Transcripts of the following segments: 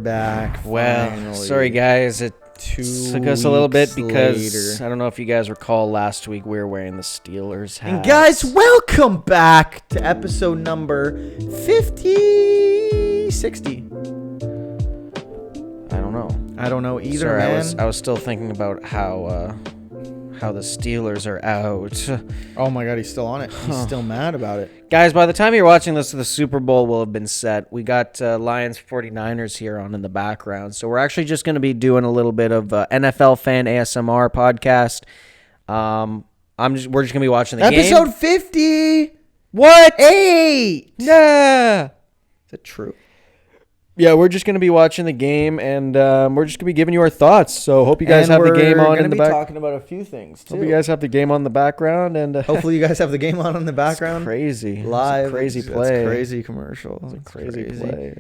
back. Well, finally. sorry guys, it 2 took us a little bit weeks because later. I don't know if you guys recall last week we were wearing the Steelers hats. And guys, welcome back to episode number 50, 60. I don't know. I don't know either, Sorry, man. I was still thinking about how the Steelers are out. Oh my God, he's still on it. He's still mad about it. Guys, by the time you're watching this, the Super Bowl will have been set. We got Lions 49ers here on in the background. So we're actually just going to be doing a little bit of NFL fan ASMR podcast. We're just going to be watching the game. Episode 50. What? 8. Yeah. Is it true? Yeah, we're just going to be watching the game, and we're just going to be giving you our thoughts. So hope you guys have the game on in the back. We're talking about a few things, too. Hope you guys have the game on the background. And hopefully you guys have the game on in the background. It's crazy. Live. It's a crazy It's play. crazy commercial. It's a crazy play.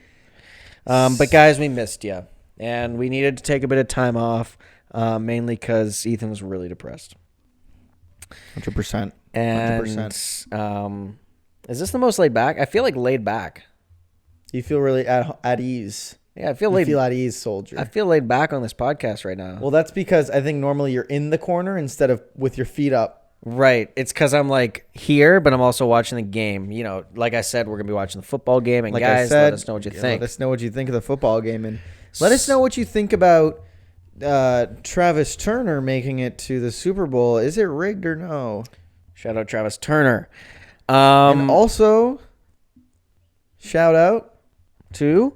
But guys, we missed you, and we needed to take a bit of time off, mainly because Ethan was really depressed. 100%. And 100%. Is this the most laid back? I feel like laid back. You feel really at ease. Yeah, I feel You laid. feel at ease, soldier. I feel laid back on this podcast right now. Well, that's because I think normally you're in the corner instead of with your feet up. Right. It's because I'm like here, but I'm also watching the game. You know, like I said, we're gonna be watching the football game. And Like guys, I said, let us know what you think. Let us know what you think of the football game, and let us know what you think about Travis Turner making it to the Super Bowl. Is it rigged or no? Shout out Travis Turner. And also, shout out to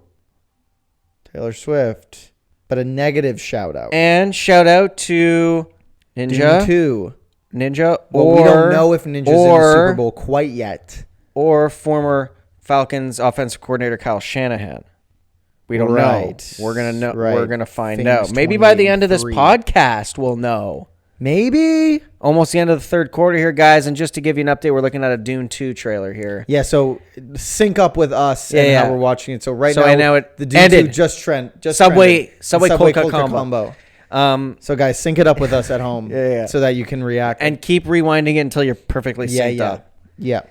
Taylor Swift, but a negative shout out. and shout out to Ninja. Dune 2. Ninja, Well, we don't know if Ninja's in the Super Bowl quite yet. or former Falcons offensive coordinator Kyle Shanahan. We don't know. We're gonna know. Right. We're gonna find Famous out. Maybe by the end of this 28-3. podcast, we'll know. Maybe. Almost the end of the third quarter here, guys. And just to give you an update, we're looking at a Dune 2 trailer here. Yeah, so sync up with us and Yeah. how we're watching it. So right So now, I know it the Dune ended. 2 just trended. Subway cold cut combo. combo. So guys, sync it up with us at home Yeah. so that you can react. And keep rewinding it until you're perfectly synced up. Yeah.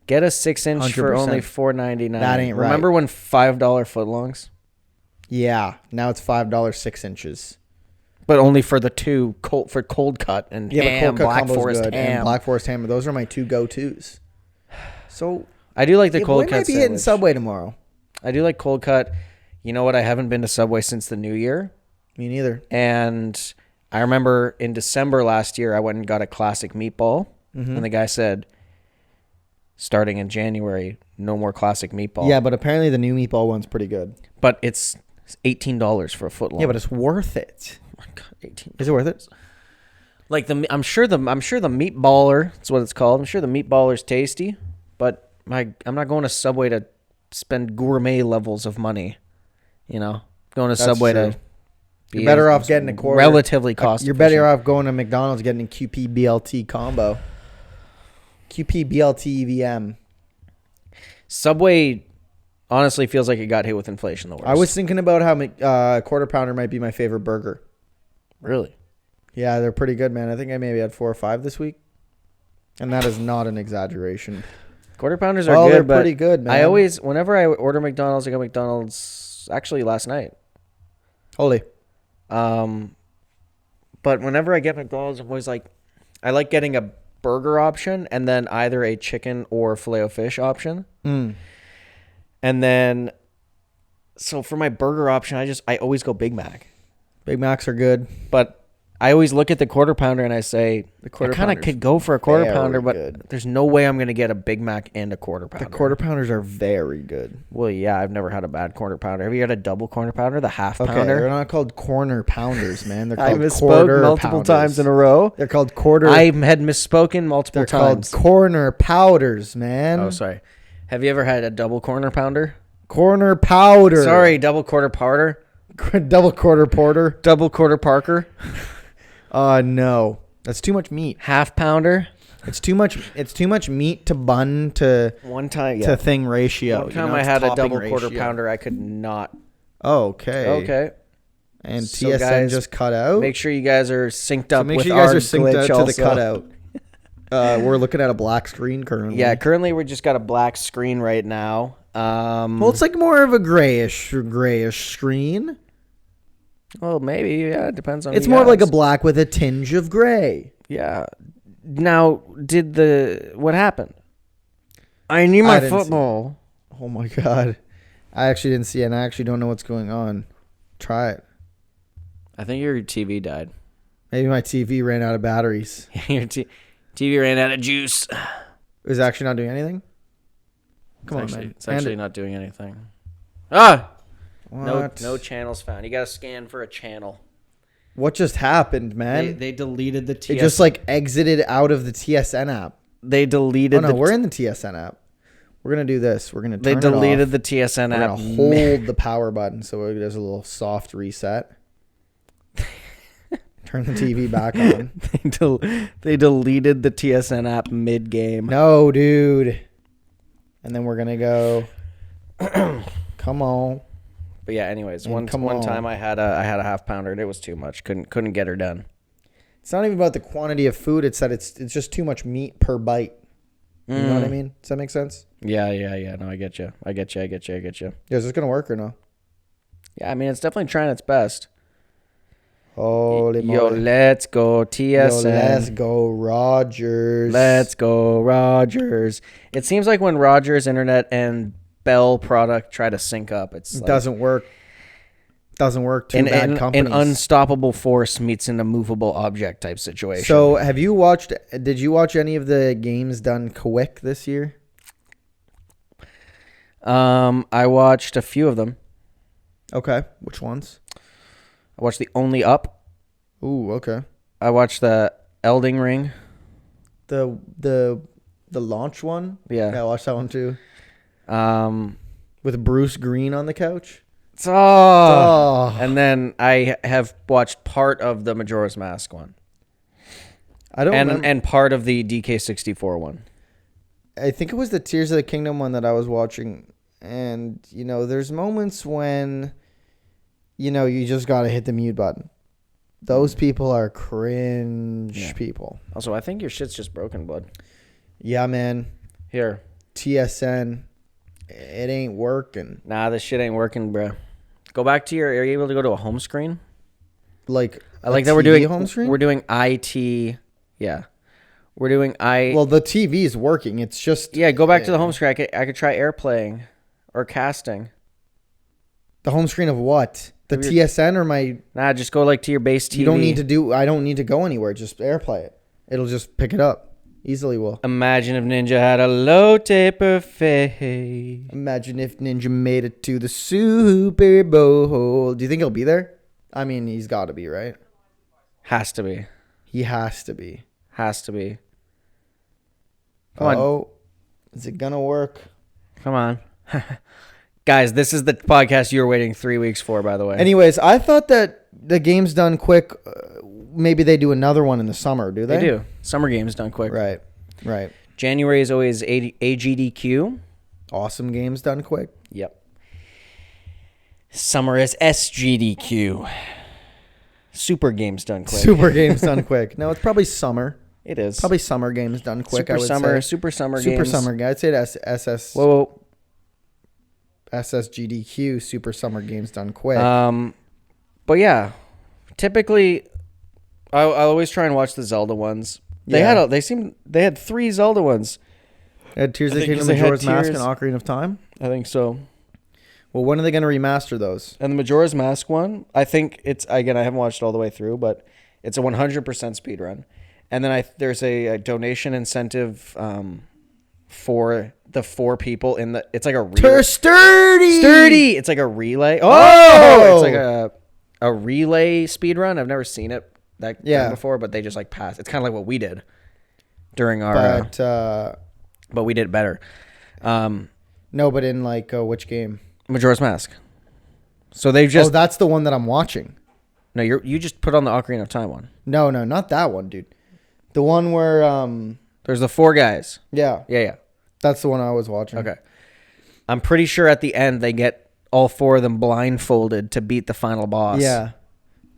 Get a 6-inch for 100%. only $4.99. That ain't right. Remember when $5 footlongs? Yeah. Now it's $5 6 inches. But only for the two cold cut and ham, Black Forest ham. And Black Forest ham. Those are my two go-tos. So I do like the cold we cut might be hitting sandwich. Subway tomorrow. I do like cold cut. You know what? I haven't been to Subway since the new year. Me neither. And I remember in December last year, I went and got a classic meatball. Mm-hmm. And the guy said, starting in January, no more classic meatball. Yeah, but apparently the new meatball one's pretty good. But it's $18 for a foot long. Yeah, but it's worth it. Oh my God, 18. Is it worth it? Like I'm sure the meatballer, that's what it's called. I'm sure the meatballer's tasty, but I'm not going to Subway to spend gourmet levels of money. You know, going to That's Subway true. to be You're better off getting a quarter. relatively cost. You're better off going to McDonald's getting a QP BLT combo. QP BLT EVM. Subway honestly feels like it got hit with inflation the worst. I was thinking about how quarter pounder might be my favorite burger. really. Yeah, they're pretty good, man. I think I maybe had 4 or 5 this week, and that is not an exaggeration. Quarter pounders are Oh, good, they're but pretty good, man. whenever I order McDonald's, I got McDonald's actually last night. Holy. But whenever I get McDonald's, I'm always like, I like getting a burger option and then either a chicken or Filet-O-Fish option. Mm. And then, so for my burger option, I always go Big Mac. Big Macs are good. But I always look at the quarter pounder and I say, The quarter I kind of pounder's could go for a quarter very pounder, but good. there's no way I'm going to get a Big Mac and a quarter pounder. The quarter pounders are very good. Well, yeah, I've never had a bad quarter pounder. Have you had a double quarter pounder, the half Okay, pounder? they're not called corner pounders, man. They're I called misspoke quarter multiple pounders. times in a row. They're called quarter. I had misspoken multiple They're times. called corner powders, man. Oh, sorry. Have you ever had a double corner pounder? Corner powder. Sorry, double quarter pounder. Double quarter porter. Double quarter Parker. No. That's too much meat. Half pounder. It's too much meat to bun to One time, to thing ratio. One you time know, I it's had a topping double quarter ratio. pounder. I could not. Okay. Okay. And So TSN guys, just cut out. Make sure you guys are synced up make with sure you guys our are synced glitch out to also. the cutout. We're looking at a black screen currently. Yeah, currently we just got a black screen right now. Well, it's like more of a grayish screen. Well, maybe, yeah, it depends on It's who more you of like a ask. black with a tinge of gray. Yeah. Now, what happened? I need I my didn't see it. football. Oh my god. I actually didn't see it, and I actually don't know what's going on. Try it. I think your TV died. Maybe my TV ran out of batteries. Your TV ran out of juice. Is it actually not doing anything? Come on, man. It's actually not doing anything. What? No channels found. You got to scan for a channel. What just happened, man? They deleted the TSN. It just like exited out of the TSN app. They deleted. Oh no, we're in the TSN app. We're gonna do this. We're gonna. They Turn deleted it off. the TSN We're app. gonna hold the power button so there's a little soft reset. Turn the TV back on. They deleted the TSN app mid game. No, dude. And then we're gonna go. Come on. But yeah, anyways, And one time I had a half pounder and it was too much. Couldn't get her done. It's not even about the quantity of food. It's that it's just too much meat per bite. You know what I mean? Does that make sense? Yeah. No, I get you. Yeah, is this gonna work or no? Yeah, I mean it's definitely trying its best. Holy Yo, moly. let's go TSN. Yo, let's go Rogers. Let's go Rogers. It seems like when Rogers Internet and Bell product try to sync up, it doesn't work. Doesn't work. Two bad companies. An unstoppable force meets an immovable object type situation. So, did you watch any of the games done quick this year? I watched a few of them. Okay. Which ones? I watched the Only Up. Ooh, okay. I watched the Elding Ring. The launch one? Yeah. I watched that one too. With With Bruce Green on the couch. And then I have watched part of the Majora's Mask one. I don't remember. And part of the DK64 one. I think it was the Tears of the Kingdom one that I was watching. And, there's moments when, you just got to hit the mute button. Those people are cringe people. Also, I think your shit's just broken, bud. Yeah, man. Here. TSN. It ain't working. Nah, this shit ain't working, bro. Go back to are you able to go to a home screen? Like, I like that TV we're doing home screen? We're doing IT. Yeah. We're doing Well, the TV is working. It's just... Yeah, go back to the home screen. I could try airplaying or casting. The home screen of what? The TSN or my... Nah, just go to your base TV. I don't need to go anywhere. Just AirPlay it. It'll just pick it up. Easily will. Imagine if Ninja had a low taper face. Imagine if Ninja made it to the Super Bowl. Do you think he'll be there? I mean, he's got to be, right? Has to be. He has to be. Has to be. Come on. Oh, is it going to work? Come on. Guys, this is the podcast you were waiting 3 weeks for, by the way. Anyways, I thought that the game's done quick. Maybe they do another one in the summer, do they? They do. Summer games done quick. Right. January is always AGDQ. Awesome games done quick. Yep. Summer is SGDQ. Super games done quick. Super games done quick. No, it's probably summer. It is. Probably summer games done quick, Super I would summer, say. Super summer games. Super summer guy. I'd say that's SS. Whoa. SSGDQ, super summer games done quick. But yeah, typically, I always try and watch the Zelda ones. They had 3 Zelda ones. They had Tears of the 'cause Kingdom, they had Majora's Mask, and Tears. Ocarina of Time. I think so. Well, when are they going to remaster those? And the Majora's Mask one, I think it's, again, I haven't watched it all the way through, but it's a 100% speed run. And then there's a donation incentive for the 4 people in the, it's like a relay. Sturdy! It's like a relay. Oh! It's like a relay speed run. I've never seen it that done before, but they just pass. It's kind of like what we did during our, but we did it better. No, but in which game? Majora's Mask. So they've just. Oh, that's the one that I'm watching. No, you just put on the Ocarina of Time one. No, not that one, dude. The one where there's the 4 guys. Yeah. That's the one I was watching. Okay. I'm pretty sure at the end they get all 4 of them blindfolded to beat the final boss. Yeah.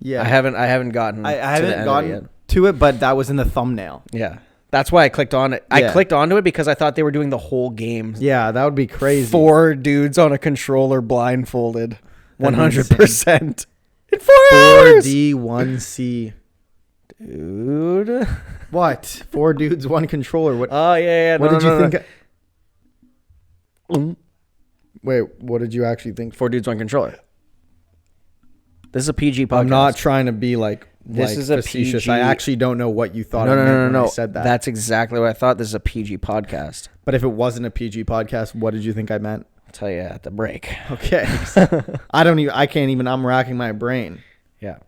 I haven't gotten. I haven't to the end gotten of it yet. to it, but that was in the thumbnail. Yeah. That's why I clicked on it. I Yeah. clicked onto it because I thought they were doing the whole game. Yeah, that would be crazy. 4 dudes on a controller blindfolded. That'd be 100%. In 4 hours. 4D1C. Dude. What? 4 dudes, 1 controller. What? Oh, yeah. What did you think? No. Wait, what did you actually think? 4 dudes, 1 controller. This is a PG podcast. I'm not trying to be like This is a facetious. PG. I actually don't know what you thought I meant when I said that. That's exactly what I thought. This is a PG podcast. But if it wasn't a PG podcast, what did you think I meant? I'll tell you at the break. Okay. I can't even, I'm racking my brain. Yeah.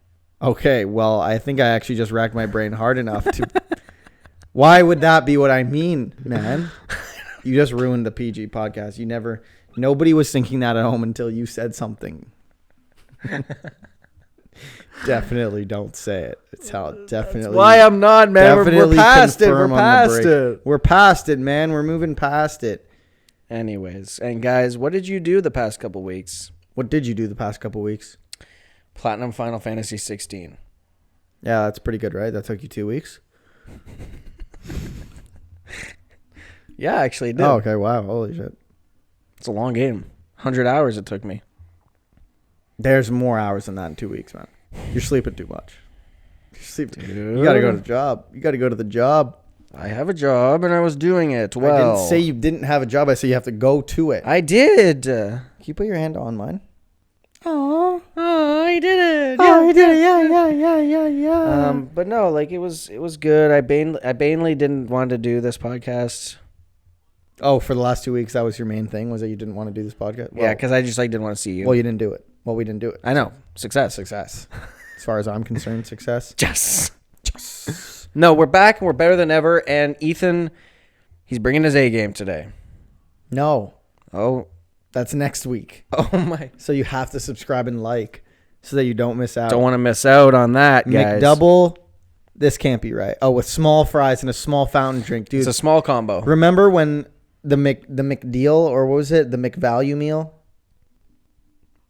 Okay, well, I think I actually just racked my brain hard enough to. Why would that be what I mean, man? You just ruined the PG podcast. Nobody was thinking that at home until you said something. Definitely don't say it. It's how definitely. That's why I'm not, man. We're past it. We're past it. We're past it, man. We're moving past it. Anyways, and guys, what did you do the past couple weeks? What did you do the past couple weeks? Platinum Final Fantasy 16. Yeah, that's pretty good, right? That took you 2 weeks? Yeah, actually it did. Oh, okay. Wow. Holy shit. It's a long game. 100 hours it took me. There's more hours than that in 2 weeks, man. You're sleeping too much. You're sleeping. Dude. You got to go to the job. You got to go to the job. I have a job and I was doing it well. I didn't say you didn't have a job. I said you have to go to it. I did. Can you put your hand on mine? Oh, I did it. Oh, you did it. Yeah. But no, like it was good. I mainly didn't want to do this podcast. Oh, for the last 2 weeks, that was your main thing, was that you didn't want to do this podcast? Yeah, because I just didn't want to see you. Well, you didn't do it. Well, we didn't do it. I know. Success. Success. As far as I'm concerned, success. Yes. No, we're back and we're better than ever. And Ethan, he's bringing his A game today. No. Oh. That's next week. Oh, my. So you have to subscribe and like so that you don't miss out. Don't want to miss out on that, guys. McDouble. This can't be right. Oh, with small fries and a small fountain drink, dude. It's a small combo. Remember when the McDeal, or what was it? The McValue meal?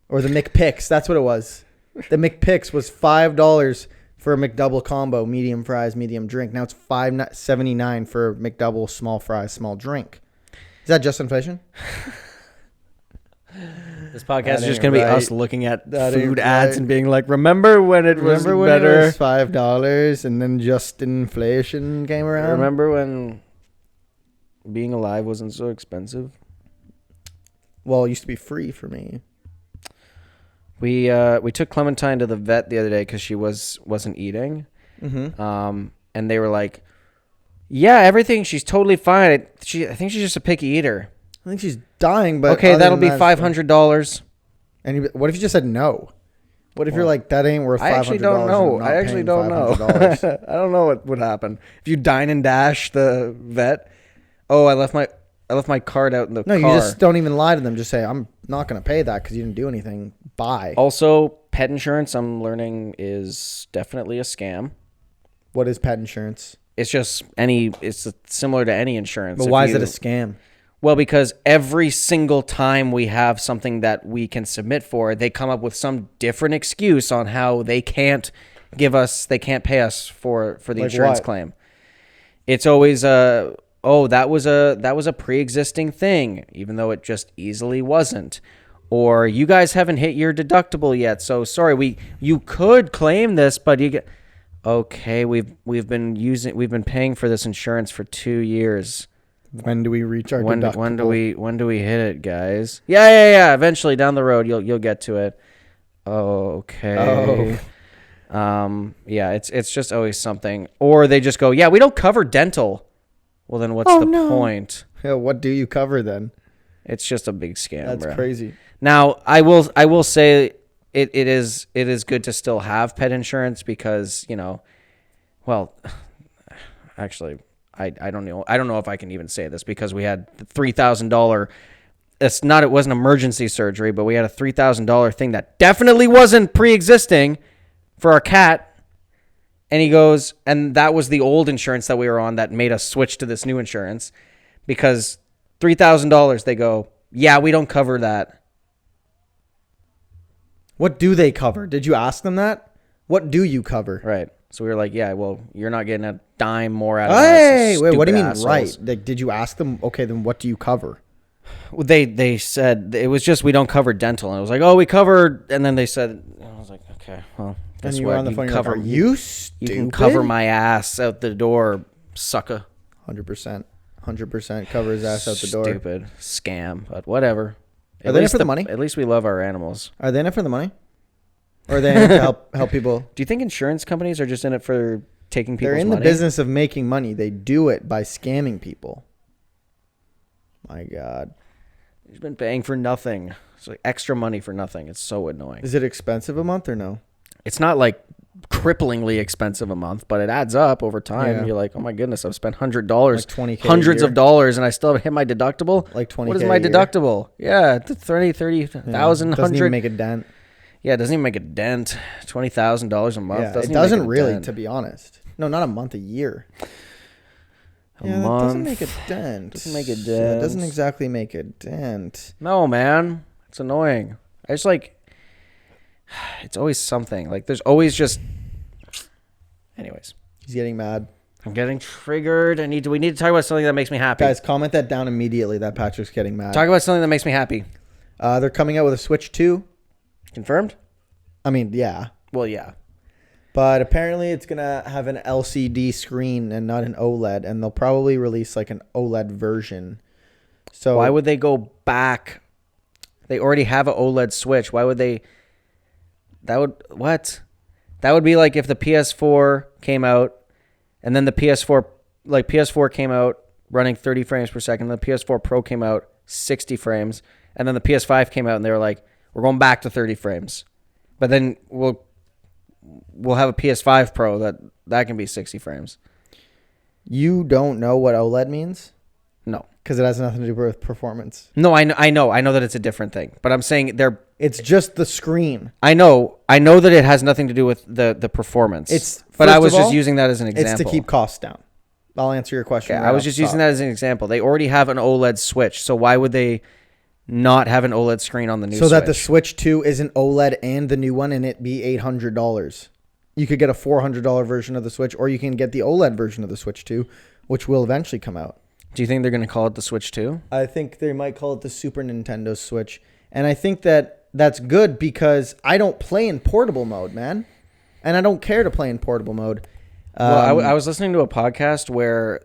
Or the McPicks. That's what it was. The McPicks was $5 for a McDouble combo, medium fries, medium drink. Now it's $5.79 for McDouble, small fries, small drink. Is that just inflation? This podcast is That just going to be ain't us right. looking at That food ain't ads right. and being like, remember when it was Remember when better? it was $5 and then just inflation came around? Remember when being alive wasn't so expensive? Well, it used to be free for me. We took Clementine to the vet the other day because she wasn't eating. Mm-hmm. And they were like, yeah, everything, she's totally fine. I think she's just a picky eater. I think she's dying, but Okay, other that'll than be that, $500. And what if you just said no? What if you're Well, like, that ain't worth $500? I actually don't know. I actually don't know. I don't know what would happen if you dine and dash the vet. Oh, I left my card out in the No, car. you just don't even lie to them. Just say, I'm not going to pay that because you didn't do anything. Bye. Also, pet insurance, I'm learning, is definitely a scam. What is pet insurance? It's just it's similar to any insurance. But If why is it a scam? Well, because every single time we have something that we can submit for, they come up with some different excuse on how they can't pay us for the Like insurance what? claim. It's always that was a pre-existing thing, even though it just easily wasn't. Or you guys haven't hit your deductible yet, so sorry, you could claim this, but you get okay, we've been paying for this insurance for 2 years. When do we reach our deductible? When do we hit it, guys? Yeah. Eventually, down the road, you'll get to it. Oh, okay. Oh. Yeah. It's just always something, or they just go, yeah, we don't cover dental. Well, then what's the point? Yeah, what do you cover then? It's just a big scam. That's bro. crazy. Now, I will say it is good to still have pet insurance because well, actually. I don't know. I don't know if I can even say this because we had the $3,000. It wasn't emergency surgery, but we had a $3,000 thing that definitely wasn't pre-existing for our cat. And he goes, and that was the old insurance that we were on that made us switch to this new insurance because $3,000. They go, yeah, we don't cover that. What do they cover? Did you ask them that? What do you cover? Right. So we were like, yeah, well, you're not getting a dime more out of Hey, us. wait, what do you mean assholes. right? Like, did you ask them? Okay, then what do you cover? Well, they said it was just we don't cover dental, and it was like, oh, we covered, and then they said, I was like, okay, well, And guess you were what? on the You phone. can You're cover like, are you stupid? you can cover my ass out the door, sucker. 100%. 100% cover his ass out the door. Stupid scam, but whatever. Are they in it for the money? At least we love our animals. Are they in it for the money? Or are they in it to help people? Do you think insurance companies are just in it for taking people's They're in money? the business of making money. They do it by scamming people. My God. He's been paying for nothing. It's like extra money for nothing. It's so annoying. Is it expensive a month or no? It's not like cripplingly expensive a month, but it adds up over time. Yeah. You're like, oh my goodness, I've spent $100, Like 20K a hundreds year? of dollars, and I still haven't hit my deductible. Like 20K What is a my year? deductible? Yeah, 30,000, Yeah. 100. Doesn't even make a dent. Yeah, it doesn't even make a dent. $20,000 a month. Yeah, doesn't it even doesn't make a really, dent. to be honest. No, not a month, a year. A Yeah, that month. doesn't make a dent. Doesn't make a Yeah, it doesn't dent. exactly make a dent. No, man. It's annoying. I just like, it's always something. Like, there's always just, anyways. He's getting mad. I'm getting triggered. We need to talk about something that makes me happy. Guys, comment that down immediately that Patrick's getting mad. Talk about something that makes me happy. They're coming out with a Switch 2. Confirmed? I mean, yeah. Well, yeah. But apparently it's going to have an LCD screen and not an OLED. And they'll probably release like an OLED version. So Why would they go back? They already have an OLED Switch. Why would they? What? That would be like if the PS4 came out and then the PS4 came out running 30 frames per second. The PS4 Pro came out 60 frames. And then the PS5 came out and they were like, we're going back to 30 frames. But then we'll have a PS5 Pro that can be 60 frames. you don't know what OLED means? No. Because it has nothing to do with performance. No, I know that it's a different thing. But I'm saying It's just the screen. I know that it has nothing to do with the performance. But I was just using that as an example. It's to keep costs down. I'll answer your question. Okay, right I was off just the using top. that as an example. They already have an OLED Switch, so why would they not have an OLED screen on the new So Switch? that the Switch 2 isn't OLED and the new one and it be $800. You could get a $400 version of the Switch, or you can get the OLED version of the Switch 2, which will eventually come out. Do you think they're going to call it the Switch 2? I think they might call it the Super Nintendo Switch. And I think that that's good because I don't play in portable mode, man. And I don't care to play in portable mode. Well, I was listening to a podcast where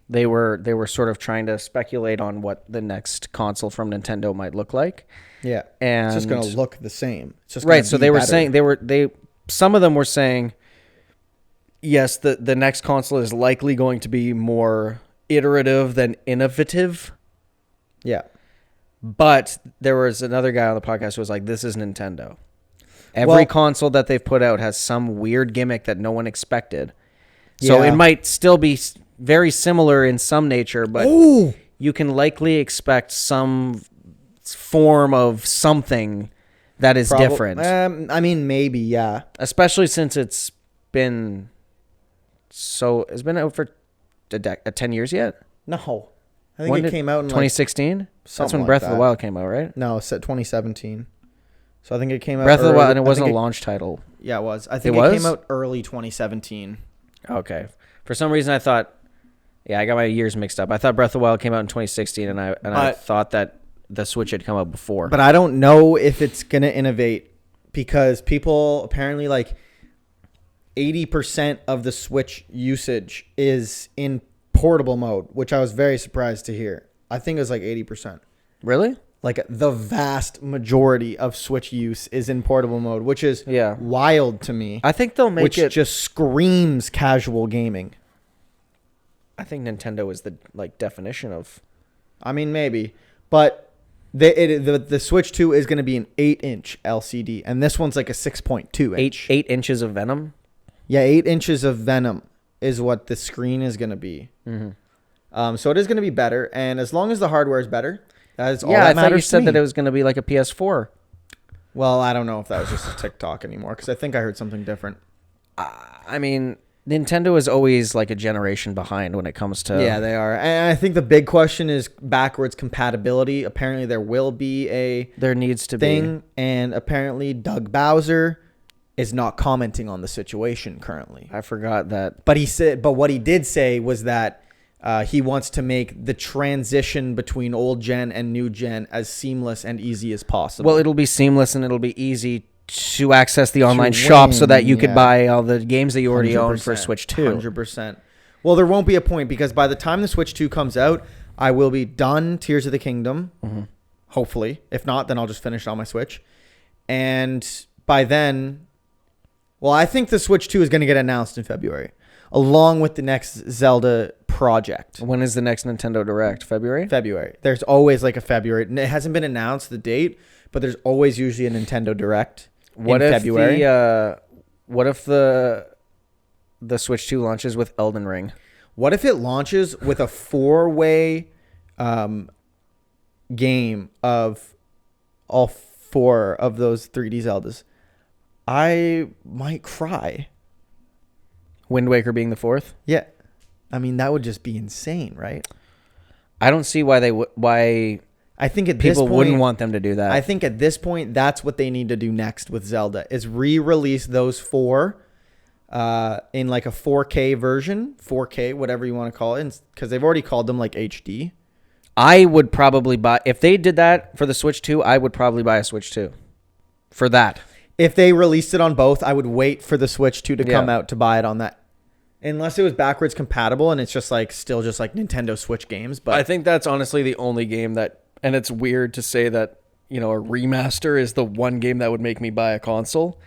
they were sort of trying to speculate on what the next console from Nintendo might look like. Yeah. And It's just going to look the same. It's just right. gonna So be they were better. saying some of them were saying, yes, the next console is likely going to be more iterative than innovative. Yeah. But there was another guy on the podcast who was like, this is Nintendo. Every console that they've put out has some weird gimmick that no one expected. So Yeah. it might still be very similar in some nature, but Oh! you can likely expect some form of something that is different. I mean, maybe, yeah. Especially since it's been out for 10 years yet? No. I think it came out in 2016? That's something when like Breath of the that. Wild came out, right? No, it's at 2017. So I think it came out Breath of the early- Wild, and it I wasn't a think launch title. Yeah, it was. I think It it was? came out early 2017. Okay. For some reason, I thought, I got my years mixed up. I thought Breath of the Wild came out in 2016, and I But- thought that the Switch had come out before. But I don't know if it's going to innovate because people apparently 80% of the Switch usage is in portable mode, which I was very surprised to hear. I think it was 80%. Really? Like the vast majority of Switch use is in portable mode, which is Yeah. wild to me. I think they'll make Which it. just screams casual gaming. I think Nintendo is the definition of. I mean, maybe, but the Switch 2 is going to be an 8-inch LCD, and this one's like a 6.2 inch. 8 inches of Venom. Yeah, 8 inches of Venom is what the screen is going to be. Mm-hmm. So it is going to be better, and as long as the hardware is better, that's all Yeah, that I thought you matters to said me. that it was going to be like a PS4. Well, I don't know if that was just a TikTok anymore, because I think I heard something different. I mean, Nintendo is always like a generation behind when it comes to. Yeah, they are. And I think the big question is backwards compatibility. Apparently, there will be a There needs to thing, and apparently Doug Bowser is not commenting on the situation currently. I forgot that. But what he did say was that he wants to make the transition between old gen and new gen as seamless and easy as possible. Well, it'll be seamless and it'll be easy to access the online shop so that you could buy all the games that you already own for Switch 2. 100%. Well, there won't be a point because by the time the Switch 2 comes out, I will be done Tears of the Kingdom. Mm-hmm. Hopefully. If not, then I'll just finish it on my Switch. And by then, well, I think the Switch 2 is going to get announced in February, along with the next Zelda project. When is the next Nintendo Direct? February? February. There's always like a February. It hasn't been announced, the date, but there's always usually a Nintendo Direct in February. What if the Switch 2 launches with Elden Ring? What if it launches with a 4-way game of all 4 of those 3D Zeldas? I might cry. Wind Waker being the 4th? Yeah. I mean, that would just be insane, right? I don't see why I think at people this point, wouldn't want them to do that. I think at this point, that's what they need to do next with Zelda, is re-release those 4 in like a 4K version, 4K, whatever you want to call it, because they've already called them like HD. I would probably buy, if they did that for the Switch 2, I would probably buy a Switch 2 for that. If they released it on both, I would wait for the Switch 2 to come out to buy it on that. Unless it was backwards compatible and it's just like still just like Nintendo Switch games. But I think that's honestly the only game that, and it's weird to say that, you know, a remaster is the one game that would make me buy a console.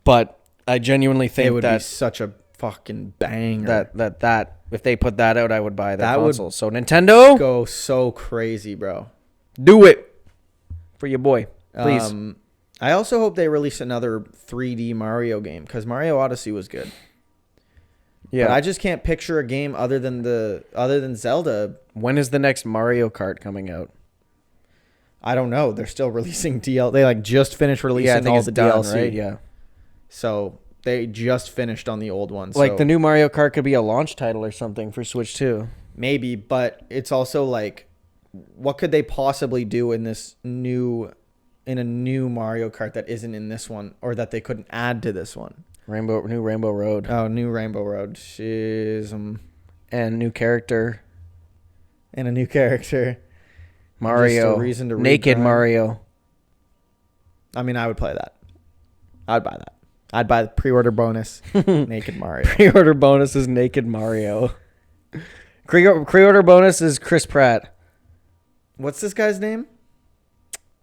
But I genuinely think it would be such a fucking banger. That if they put that out, I would buy that console. So Nintendo, go so crazy, bro. Do it for your boy, please. I also hope they release another 3D Mario game because Mario Odyssey was good. Yeah, but I just can't picture a game other than Zelda. When is the next Mario Kart coming out? I don't know. They're still releasing DLC. They like just finished releasing all the DLC. Right? Yeah. So they just finished on the old one. Like the new Mario Kart could be a launch title or something for Switch 2. Maybe, but it's also like, what could they possibly do in a new Mario Kart that isn't in this one, or that they couldn't add to this one? New Rainbow Road. Oh, new Rainbow Road. Jeez. And new character. And a new character. Mario. Just a reason to Naked regrind. Mario. I mean, I would play that. I'd buy that. I'd buy the pre-order bonus. Naked Mario. Pre-order bonus is Naked Mario. Pre-order bonus is Chris Pratt. What's this guy's name?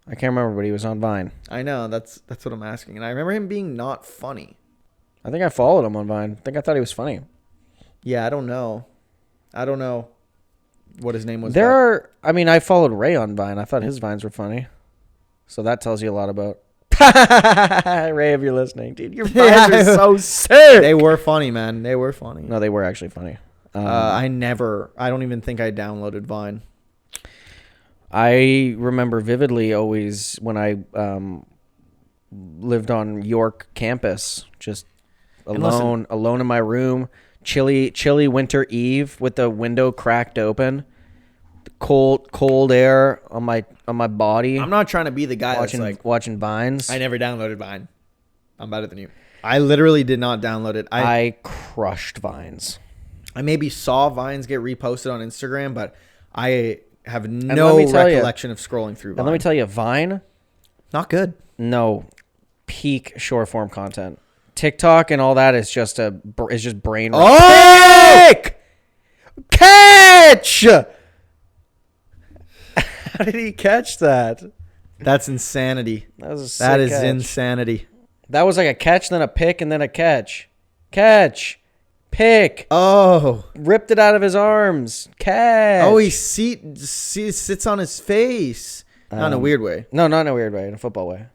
I can't remember, but he was on Vine. I know. That's what I'm asking. And I remember him being not funny. I think I followed him on Vine. I thought he was funny. Yeah, I don't know what his name was. I followed Ray on Vine. I thought his Vines were funny. So that tells you a lot about Ray, if you're listening, dude. Your Vines are so sick. They were funny, man. They were funny. No, they were actually funny. I don't even think I downloaded Vine. I remember vividly always when I lived on York campus, just alone in my room, chilly winter eve with the window cracked open, cold air on my body. I'm not trying to be the guy watching Vines. I never downloaded Vine. I'm better than you. I literally did not download it. I crushed Vines. I maybe saw Vines get reposted on Instagram, but I have no recollection of scrolling through Vine. And let me tell you, Vine, not good. No, peak short form content. TikTok and all that is just brain. Oh! Catch! How did he catch that? That's insanity. That is catch. Insanity. That was like a catch, then a pick, and then a catch. Catch. Pick. Oh. Ripped it out of his arms. Catch. Oh, he sits on his face. Not in a weird way. No, not in a weird way. In a football way.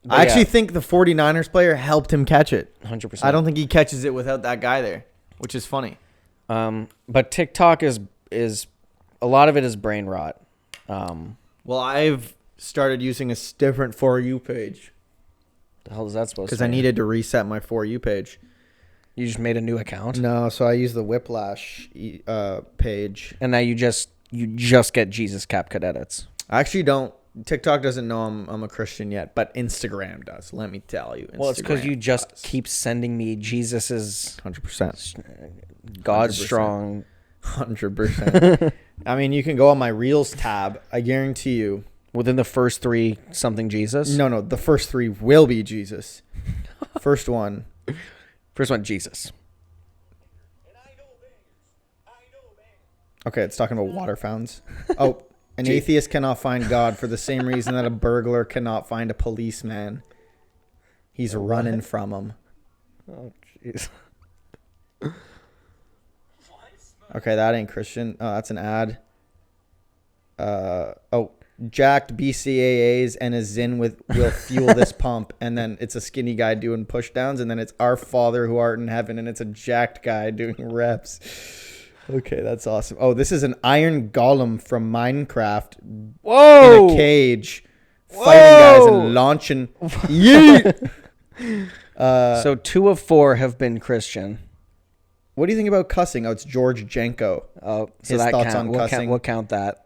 I actually think the 49ers player helped him catch it. 100%. I don't think he catches it without that guy there, which is funny. But TikTok is a lot of it is brain rot. Well, I've started using a different For You page. The hell is that supposed to be? Because I needed to reset my For You page. You just made a new account? No, so I use the Whiplash page. And now you just get Jesus Cap edits. I actually don't TikTok doesn't know I'm a Christian yet, but Instagram does. Let me tell you. Well, it's because you just does. keep sending me Jesus's 100%. God 100%. strong. 100%. I mean, you can go on my Reels tab. I guarantee you. Within the first 3 something Jesus. No, the first 3 will be Jesus. First one, Jesus. okay, it's talking about water fountains. Oh, an atheist cannot find God for the same reason that a burglar cannot find a policeman. He's running from him. Oh, jeez. Okay, that ain't Christian. Oh, that's an ad. Jacked BCAAs and a Zin will fuel this pump. And then it's a skinny guy doing push downs. And then it's Our Father who art in heaven. And it's a jacked guy doing reps. Okay, that's awesome. Oh, this is an iron golem from Minecraft. Whoa! In a cage. Fighting guys and launching. Yeet! So 2 of 4 have been Christian. What do you think about cussing? Oh, it's George Jenko. Oh, so His that thoughts count. on cussing. We'll count that.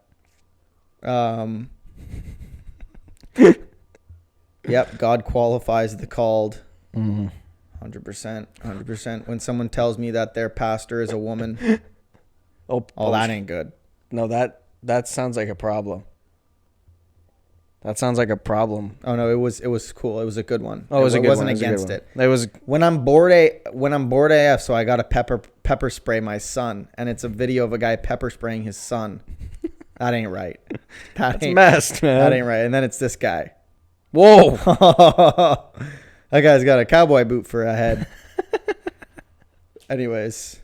Yep, God qualifies the called. 100%. 100%. When someone tells me that their pastor is a woman, that ain't good. No, that sounds like a problem. That sounds like a problem. Oh no, it was cool. It was a good one. Oh, it was a good wasn't one. against it. It was when I'm bored AF, so I got to pepper spray my son, and it's a video of a guy pepper spraying his son. That ain't right. That's messed, man. That ain't right. And then it's this guy. Whoa. That guy's got a cowboy boot for a head. Anyways.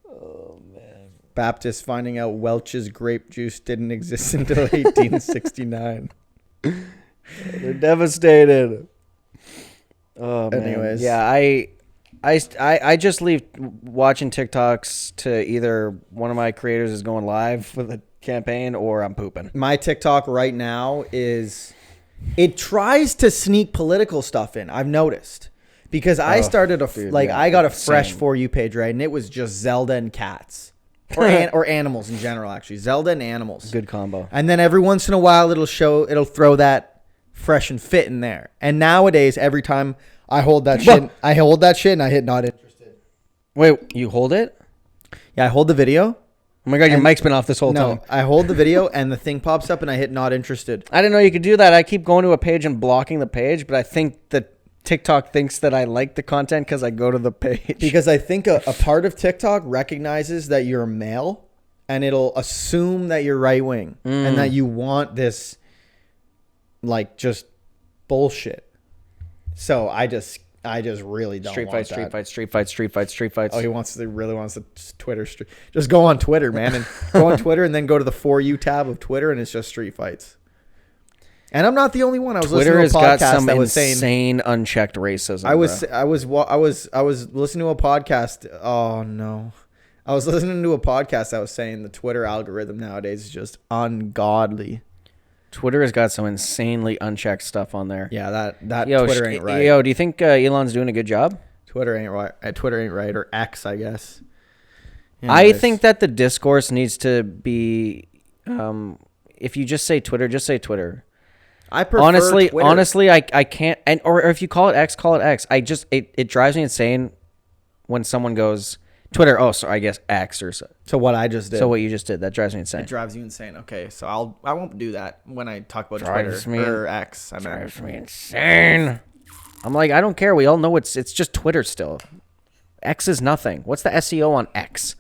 Oh, man. Baptists finding out Welch's grape juice didn't exist until 1869. They're devastated. Oh, man. Anyways. Yeah, I just leave watching TikToks to either one of my creators is going live with a campaign or I'm pooping. My TikTok right now it tries to sneak political stuff in. I've noticed because I started I got a fresh For You page, right? And it was just Zelda and cats or animals in general, actually. Zelda and animals. Good combo. And then every once in a while it'll throw that Fresh and Fit in there. And nowadays, every time I hold that shit and I hit not interested. Wait, you hold it? Yeah, I hold the video. Oh my God, your mic's been off this whole time. No, I hold the video and the thing pops up and I hit not interested. I didn't know you could do that. I keep going to a page and blocking the page, but I think that TikTok thinks that I like the content because I go to the page. Because I think a part of TikTok recognizes that you're a male and it'll assume that you're right wing and that you want this just bullshit. So I just really don't Street want fights. Oh, he really wants the Twitter street. Just go on Twitter, man, and go on Twitter and then go to the For You tab of Twitter and it's just street fights. And I'm not the only one. I was Twitter listening to a has got podcast some that was saying insane unchecked racism. I was listening to a podcast. Oh no. I was listening to a podcast that was saying the Twitter algorithm nowadays is just ungodly. Twitter has got some insanely unchecked stuff on there. Yeah, that Twitter ain't right. Yo, do you think Elon's doing a good job? Twitter ain't right. Twitter ain't right, or X, I guess. I think that the discourse needs to be, if you just say Twitter, just say Twitter. I prefer Twitter. Honestly, I can't, or if you call it X, call it X. It drives me insane when someone goes Twitter. Oh, so I guess X or so. So what I just did. So what you just did, that drives me insane. It drives you insane. Okay, so I won't do that when I talk about Twitter or X. Drives me insane. I'm like, I don't care. We all know it's just Twitter still. X is nothing. What's the SEO on X?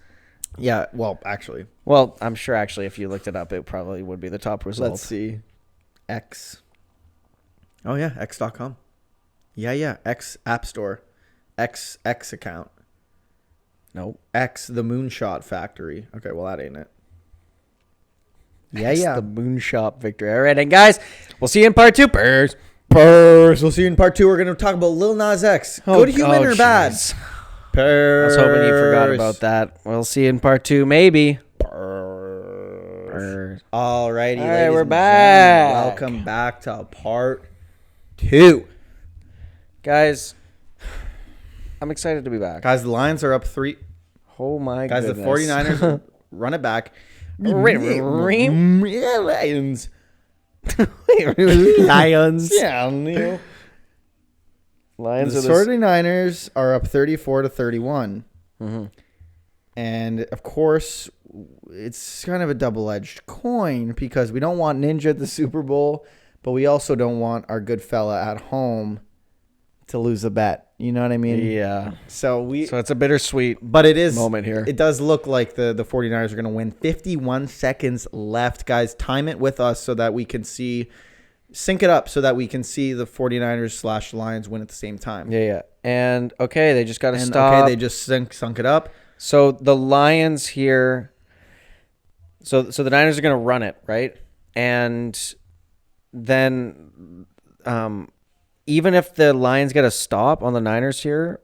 Yeah, well, actually. Well, I'm sure actually if you looked it up, it probably would be the top result. Let's see. X. Oh, yeah, X.com. Yeah, X App Store. X account. Nope. X the Moonshot Factory. Okay, well, that ain't it. X the Moonshot Victory. All right, and guys, we'll see you in part 2. Purrs. We'll see you in part 2. We're going to talk about Lil Nas X. Good human or bad? Purrs. I was hoping you forgot about that. We'll see you in part 2, maybe. Purrs. All righty, all right, we're back. Welcome back to part 2. Guys, I'm excited to be back. Guys, the Lions are up 3. Oh, my goodness. Guys, the 49ers run it back. Lions. Lions. Yeah, Neil. Lions The are the 49ers are up 34-31. Mm-hmm. And, of course, it's kind of a double-edged coin because we don't want Ninja at the Super Bowl, but we also don't want our good fella at home to lose a bet. You know what I mean? Yeah. So it's a bittersweet but it is moment here. It does look like the 49ers are going to win. 51 seconds left. Guys, time it with us so that we can sync it up so that we can see the 49ers/Lions win at the same time. Yeah. And, okay, they just got to stop. Okay, they just sunk it up. So the Lions here, so the Niners are going to run it, right? And then even if the Lions get a stop on the Niners here,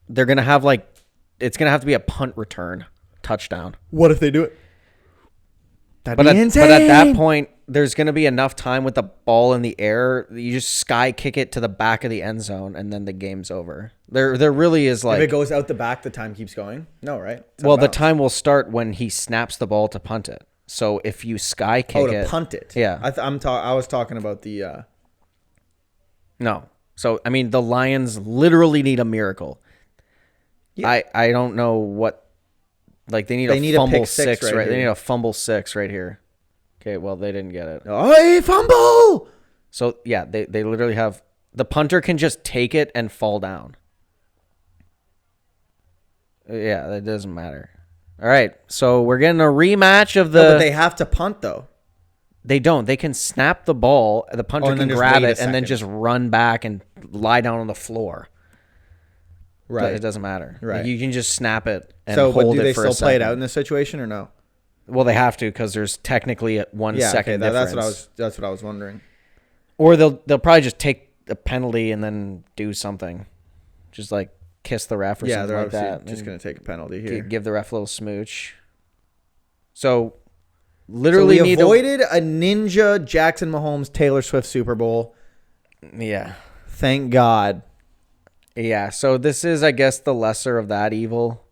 they're going to have it's going to have to be a punt return touchdown. What if they do it? But at that point, there's going to be enough time with the ball in the air. You just sky kick it to the back of the end zone, and then the game's over. There really is if it goes out the back, the time keeps going? No, right? The time will start when he snaps the ball to punt it. So if you sky kick to punt it. Yeah. I was talking about the... No. So, I mean, the Lions literally need a miracle. Yeah. I don't know what... they need a fumble six right? They need a fumble 6 right here. Okay, well, they didn't get it. Oh, fumble! So, yeah, they literally have... The punter can just take it and fall down. Yeah, that doesn't matter. All right, so we're getting a rematch of the... No, but they have to punt, though. They don't. They can snap the ball, the punter can grab it, and then second. just run back and lie down on the floor. Right. It doesn't matter. Right. You can just snap it and hold it for a second. So, but do they still play it out in this situation or no? Well, they have to because there's technically a 1 second difference. That's what I was wondering. Or they'll probably just take a penalty and then do something, just kiss the ref or something like that. Just gonna take a penalty here. Give the ref a little smooch. So, literally, we avoided a Ninja Jackson Mahomes Taylor Swift Super Bowl. Yeah. Thank God. Yeah. So this is, I guess, the lesser of that evil.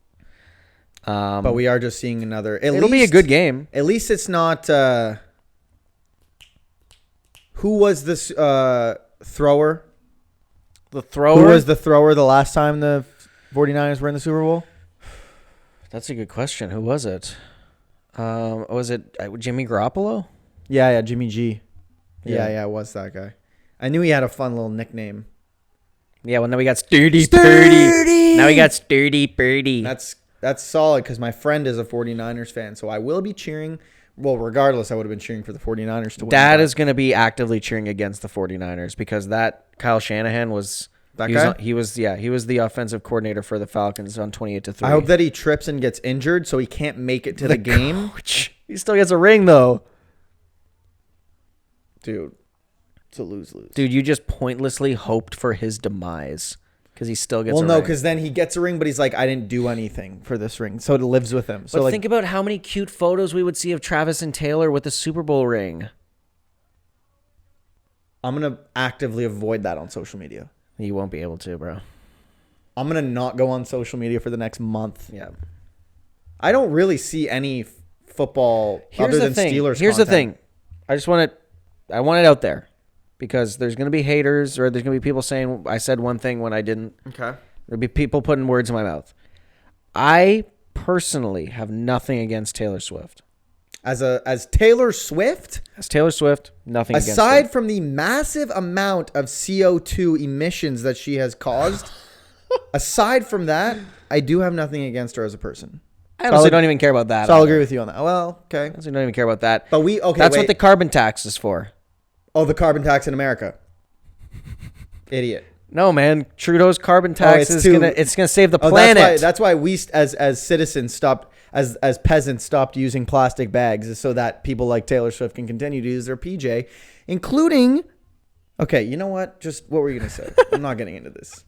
But we are just seeing another. It'll be a good game. At least it's not. Who was this thrower? The thrower? Who was the thrower the last time the 49ers were in the Super Bowl? That's a good question. Who was it? Was it Jimmy Garoppolo? Yeah, Jimmy G. Yeah, it was that guy. I knew he had a fun little nickname. Yeah, well, now we got Sturdy Purdy. Now we got Sturdy Purdy. That's solid because my friend is a 49ers fan, so I will be cheering. Well, regardless, I would have been cheering for the 49ers to win. Dad is going to be actively cheering against the 49ers because that Kyle Shanahan was... That guy? He was the offensive coordinator for the Falcons on 28-3. I hope that he trips and gets injured so he can't make it to the game. Coach. He still gets a ring, though. Dude, it's a lose-lose. Dude, you just pointlessly hoped for his demise because he still gets a ring. Well, no, because then he gets a ring, but he's like, I didn't do anything for this ring, so it lives with him. So but think about how many cute photos we would see of Travis and Taylor with the Super Bowl ring. I'm going to actively avoid that on social media. You won't be able to, bro. I'm going to not go on social media for the next month. Yeah. I don't really see any football other than Steelers Here's content. the thing. I want it out there because there's going to be haters or there's going to be people saying I said one thing when I didn't. Okay. There'll be people putting words in my mouth. I personally have nothing against Taylor Swift. As Taylor Swift? As Taylor Swift, nothing against her. Aside from the massive amount of CO2 emissions that she has caused, aside from that, I do have nothing against her as a person. I honestly don't even care about that. So I'll agree with you on that. Well, okay. I honestly don't even care about that. But that's what the carbon tax is for. Oh, the carbon tax in America. Idiot. No, man. Trudeau's carbon tax is gonna save the planet. That's why we as citizens stopped as peasants stopped using plastic bags, is so that people like Taylor Swift can continue to use their PJ, including. Okay, you know what? Just what were you gonna say? I'm not getting into this.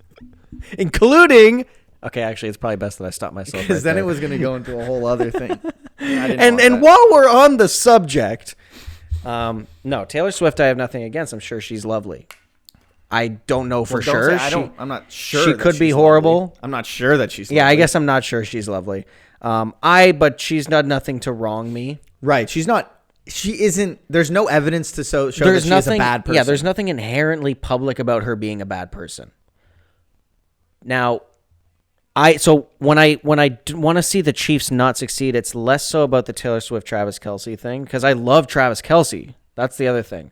Including. Okay, actually, it's probably best that I stop myself. Because then it was gonna go into a whole other thing. And while we're on the subject, no, Taylor Swift, I have nothing against. I'm sure she's lovely. I don't know for sure. I'm not sure. She could be horrible. Lovely. I'm not sure that she's. Yeah, lovely. I guess I'm not sure she's lovely. But she's done nothing to wrong me. Right. She's not she isn't. There's no evidence to show that There's she's nothing. a bad person. Yeah, there's nothing inherently public about her being a bad person. Now, when I want to see the Chiefs not succeed, it's less so about the Taylor Swift Travis Kelce thing, because I love Travis Kelce. That's the other thing.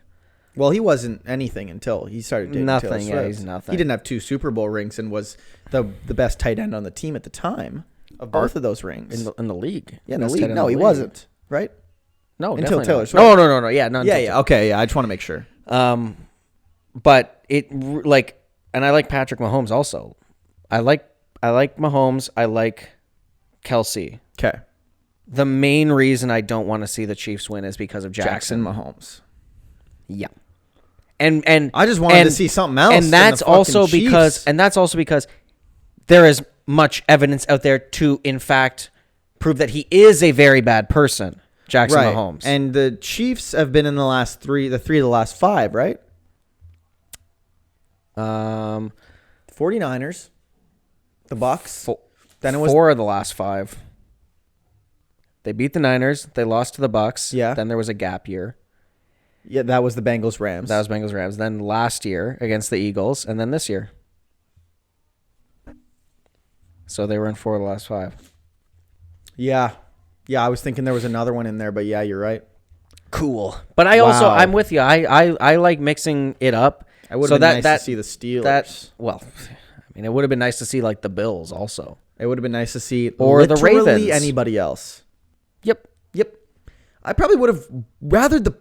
Well, he wasn't anything until he started dating Taylor Swift. Yeah, he's nothing. He didn't have 2 Super Bowl rings and was the best tight end on the team at the time of both of those rings in the league. Yeah, in the league. No, he wasn't. Right? No, until Taylor not. Swift. No. Yeah, no. Yeah. Okay, yeah. I just want to make sure. But and I like Patrick Mahomes also. I like Mahomes. I like Kelce. Okay. The main reason I don't want to see the Chiefs win is because of Jackson Mahomes. Yeah. And I just wanted to see something else. And that's also because there is much evidence out there to, in fact, prove that he is a very bad person, Jackson Mahomes. And the Chiefs have been in the last 3 of the last 5, right? 49ers, the Bucks. Then it was 4 of the last 5. They beat the Niners. They lost to the Bucks. Yeah. Then there was a gap year. Yeah, that was the Bengals-Rams. That was Bengals-Rams. Then last year against the Eagles, and then this year. So they were in 4 of the last 5. Yeah. Yeah, I was thinking there was another one in there, but yeah, you're right. Cool. But I'm with you. I like mixing it up. I would have been nice to see the Steelers. It would have been nice to see like the Bills also. It would have been nice to see or the Ravens. Anybody else. Yep. I probably would have rathered the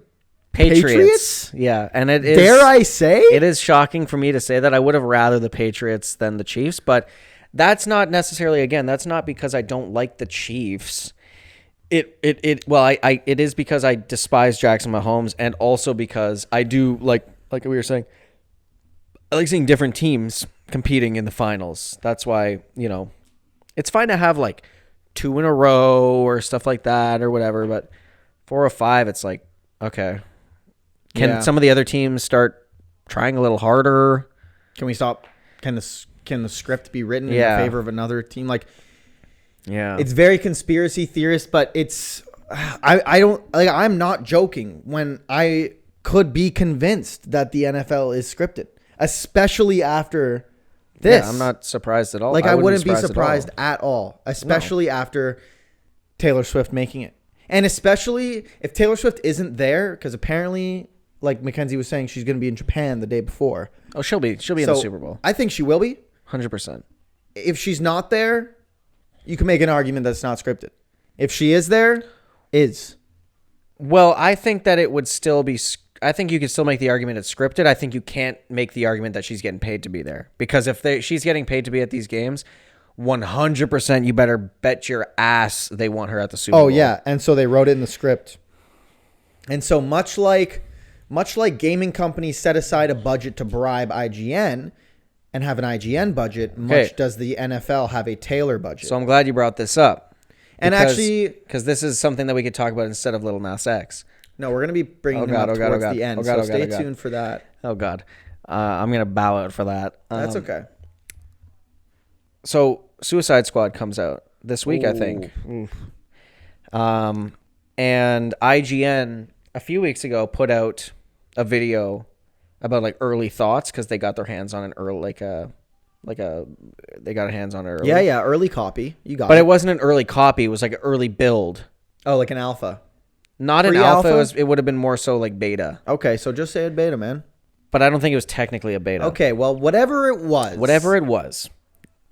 Patriots? Yeah, and it is. Dare I say? It is shocking for me to say that. I would have rather the Patriots than the Chiefs, but that's not necessarily, again, that's not because I don't like the Chiefs. It is because I despise Jackson Mahomes, and also because I do like we were saying, I like seeing different teams competing in the finals. That's why, it's fine to have like 2 in a row or stuff like that or whatever, but 4 or 5, it's like, okay. Can some of the other teams start trying a little harder? Can we stop? Can the script be written in favor of another team? It's very conspiracy theorist, but it's I'm not joking when I could be convinced that the NFL is scripted, especially after this. Yeah, I'm not surprised at all. I wouldn't be surprised at all, especially after Taylor Swift making it. And especially if Taylor Swift isn't there, because apparently, like Mackenzie was saying, she's going to be in Japan the day before. Oh, she'll be in the Super Bowl. I think she will be. 100%. If she's not there, you can make an argument that it's not scripted. If she is there, is. Well, I think that it would still be. I think you could still make the argument it's scripted. I think you can't make the argument that she's getting paid to be there, because if she's getting paid to be at these games, 100% you better bet your ass they want her at the Super Bowl. Oh yeah, and so they wrote it in the script. And so much like gaming companies set aside a budget to bribe IGN and have an IGN budget, much does the NFL have a Taylor budget. So I'm glad you brought this up. Because this is something that we could talk about instead of Little Nas X. No, we're going to be bringing him up towards the end, so stay tuned for that. Oh, God. I'm going to bow out for that. That's okay. So Suicide Squad comes out this week, I think. And IGN a few weeks ago put out a video about like early thoughts, because they got their hands on an early they got hands on it early. Yeah, early copy. You got it. But it wasn't an early copy. It was like an early build. Oh, like an alpha. Not an alpha. It would have been more so like beta. Okay, so just say it beta, man. But I don't think it was technically a beta. Okay, well, whatever it was.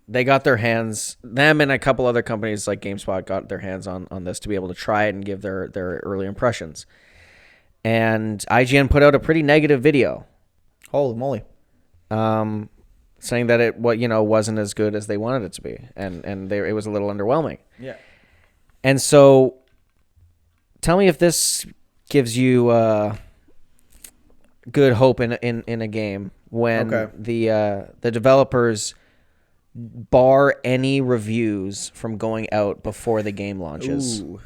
They got their hands, them and a couple other companies like GameSpot got their hands on this to be able to try it and give their early impressions. And IGN put out a pretty negative video. Holy moly. Saying that it wasn't as good as they wanted it to be, and it was a little underwhelming. Yeah. And so tell me if this gives you good hope in a game when the developers bar any reviews from going out before the game launches. Ooh.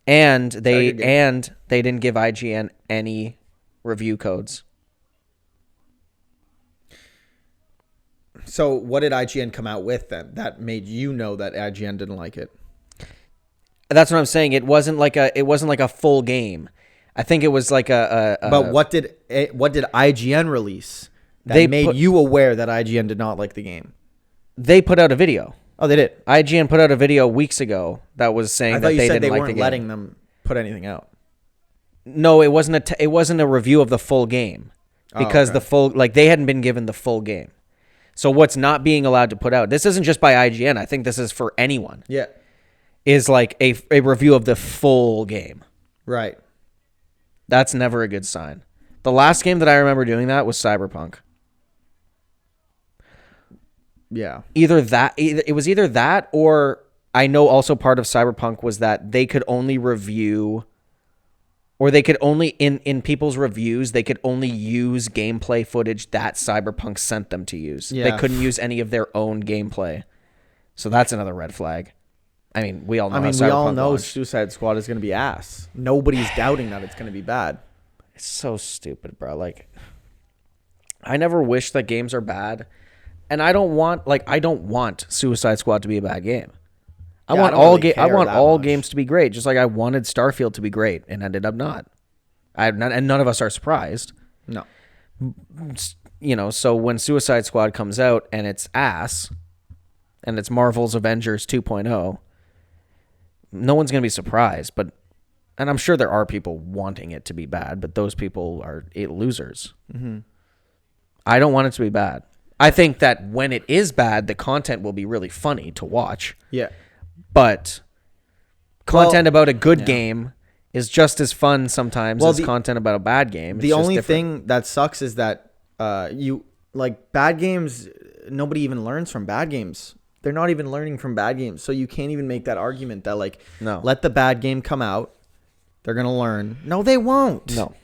And they didn't give IGN any review codes. So what did IGN come out with then that made you know that IGN didn't like it? That's what I'm saying. It wasn't like a full game. I think it was like But what did IGN release that they made put you aware that IGN did not like the game? they put out a video. Oh, they did. IGN put out a video weeks ago that was saying I that thought you they said didn't they like the weren't game. letting them put anything out. No, it wasn't a review of the full game because okay. the full they hadn't been given the full game. So what's not being allowed to put out? This isn't just by IGN. I think this is for anyone. Yeah. Is like a review of the full game. Right. That's never a good sign. The last game that I remember doing that was Cyberpunk. Yeah. It was either that, or I know also part of Cyberpunk was that they could only review, or they could only in people's reviews they could only use gameplay footage that Cyberpunk sent them to use. Yeah. They couldn't use any of their own gameplay. So that's another red flag. I mean, we all know. I mean, how we all Cyberpunk know launched. Suicide Squad is going to be ass. Nobody's doubting that it's going to be bad. It's so stupid, bro. Like, I never wish that games are bad, and I don't want Suicide Squad to be a bad game. I Yeah, want I don't really I care want that all much. games to be great, just like I wanted Starfield to be great and ended up not. And none of us are surprised. No. You know, so when Suicide Squad comes out and it's ass, and it's Marvel's Avengers 2.0, no one's going to be surprised. And I'm sure there are people wanting it to be bad, but those people are losers. Mm-hmm. I don't want it to be bad. I think that when it is bad, the content will be really funny to watch. Yeah. But content about a good yeah. game is just as fun sometimes as content about a bad game. The only thing that sucks is that bad games, nobody even learns from bad games. They're not even learning from bad games. So you can't even make that argument that let the bad game come out. They're going to learn. No, they won't. No.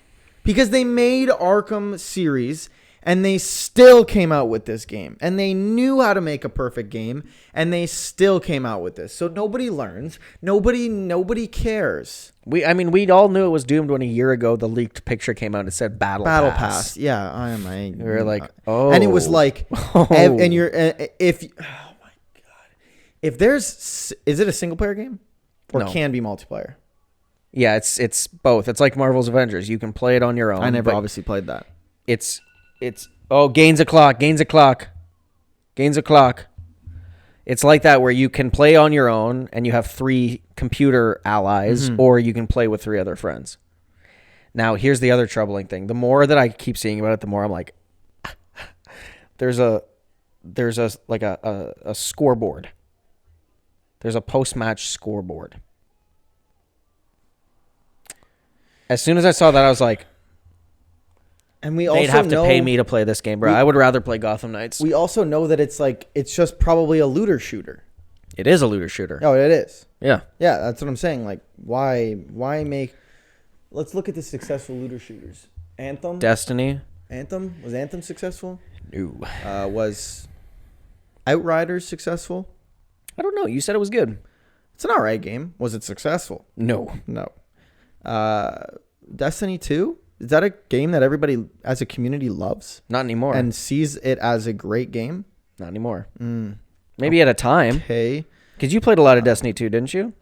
Because they made Arkham series and they still came out with this game. And they knew how to make a perfect game and they still came out with this. So nobody learns. Nobody cares. We all knew it was doomed when a year ago the leaked picture came out and it said Battle Pass. Yeah, We were like, oh. And it was like, and you're, if, oh my God. If is it a single player game? Or No. can be multiplayer? Yeah, it's both. It's like Marvel's Avengers. You can play it on your own. I never obviously played that. It's gains a clock. It's like that where you can play on your own and you have 3 computer allies, or you can play with 3 other friends. Now, here's the other troubling thing. The more that I keep seeing about it, the more I'm like, there's a scoreboard. There's a post-match scoreboard. As soon as I saw that, I was like, and we also they'd have to pay me to play this game, bro. I would rather play Gotham Knights. We also know that it's just probably a looter shooter. It is a looter shooter. Oh, it is. Yeah. Yeah, that's what I'm saying. Like, why make? Let's look at the successful looter shooters. Anthem. Destiny. Was Anthem successful? No. Was Outriders successful? I don't know. You said it was good. It's an alright game. Was it successful? No. Destiny 2? Is that a game that everybody as a community loves? Not anymore. And sees it as a great game? Not anymore. Maybe at a time. Okay. Because you played a lot of Destiny 2, didn't you?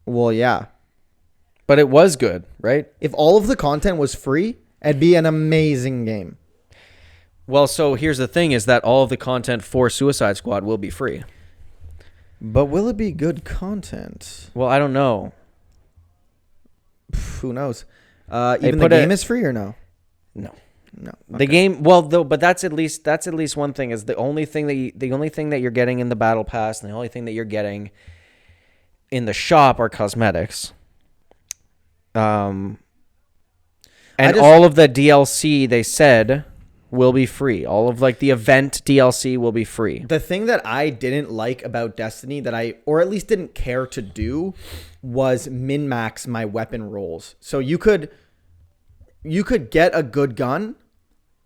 Well, yeah. But it was good, right? If all of the content was free, it'd be an amazing game. Well, so here's the thing is that all of the content for Suicide Squad will be free. But will it be good content? Well, I don't know. Who knows? Even the game is free or no? No. Okay. The game, well, though, but that's at least one thing. Is the only thing that you're getting in the battle pass, and the only thing that you're getting in the shop are cosmetics. And all of the DLC they said will be free. All of the event DLC will be free. The thing that I didn't like about Destiny or at least didn't care to do was min-max my weapon rolls. So you could get a good gun,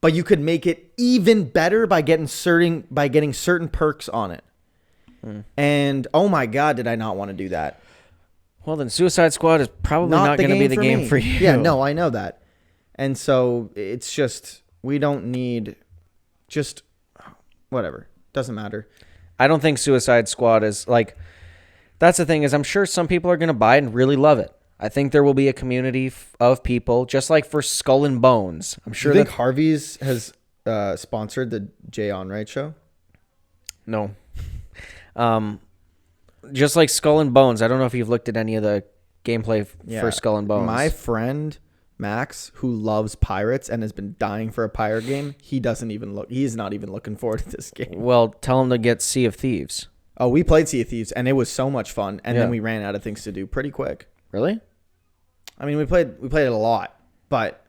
but you could make it even better by getting certain perks on it. And oh my God, did I not want to do that? Well, then Suicide Squad is probably not going to be the game for you. Yeah, no, I know that. And so it's just, we don't need whatever. Doesn't matter. I don't think Suicide Squad is That's the thing is I'm sure some people are going to buy it and really love it. I think there will be a community of people, just like for Skull and Bones. I'm Do sure you think that Harvey's has sponsored the Jay Onright show? no. Just like Skull and Bones. I don't know if you've looked at any of the gameplay for Skull and Bones. My friend Max, who loves pirates and has been dying for a pirate game, he doesn't even look. He's not even looking forward to this game. Well, tell him to get Sea of Thieves. Oh, we played Sea of Thieves and it was so much fun, and Yeah. then we ran out of things to do pretty quick. Really? I mean, we played it a lot, but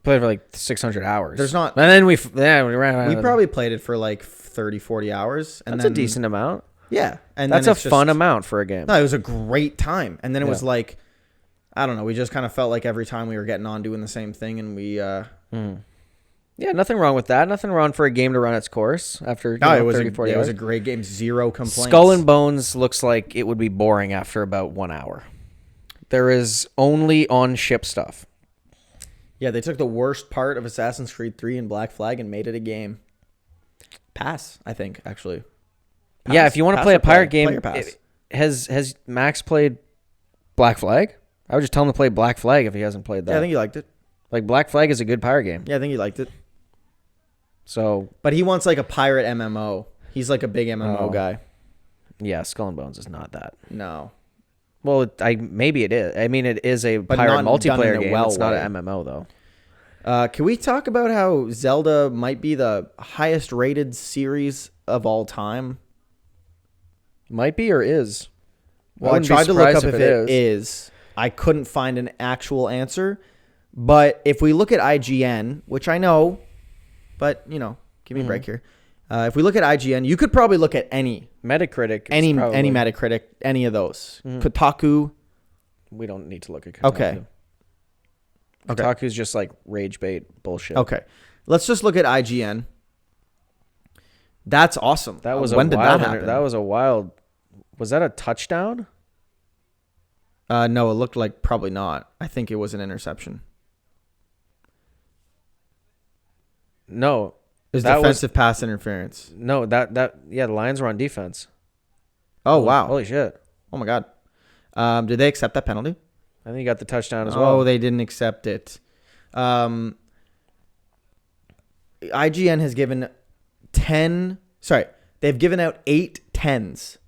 Played for like 600 hours. There's not- And then we ran out we of probably played it for like 30, 40 hours. And That's then, a decent amount. Yeah. And That's then a it's fun just- amount for a game. No, it was a great time. And then it Yeah. was like, I don't know, we just kind of felt like every time we were getting on doing the same thing, and we Yeah, nothing wrong with that. Nothing wrong for a game to run its course after no, it was 30, 40 it was hours. a great game. Zero complaints. Skull and Bones looks like it would be boring after about 1 hour. There is only on-ship stuff. Yeah, they took the worst part of Assassin's Creed 3 and Black Flag and made it a game. Pass, I think, actually. Yeah, if you want to play a pirate game, player pass. has Max played Black Flag? I would just tell him to play Black Flag if he hasn't played that. Yeah, I think he liked it. Like Black Flag is a good pirate game. Yeah, I think he liked it. So But he wants like a pirate MMO. He's like a big MMO guy. yeah, Skull and Bones is not that. No. Well, maybe it is. I mean, it is a But pirate not done multiplayer in a game. well It's not way. an MMO though. Can we talk about how Zelda might be the highest rated series of all time? Might be or is. Well, I wouldn't be tried to look up surprised if it is. I couldn't find an actual answer. But if we look at IGN, which I know, but, you know, give me a break here. If we look at IGN, you could probably look at any Metacritic. is any probably- Metacritic, any of those. Kotaku. We don't need to look at Kotaku. Okay. Okay. Kotaku's just like rage bait bullshit. Okay. Let's just look at IGN. That's awesome. That was when a did wild. that happen? That was a wild. Was that a touchdown? No, it looked like probably not. I think it was an interception. No. It was That was- defensive pass interference. No, yeah, the Lions were on defense. Oh, wow. Holy shit. Oh, my God. Did they accept that penalty? I think he got the touchdown as well. Oh, they didn't accept it. IGN has given 10. Sorry. They've given out 8 10s.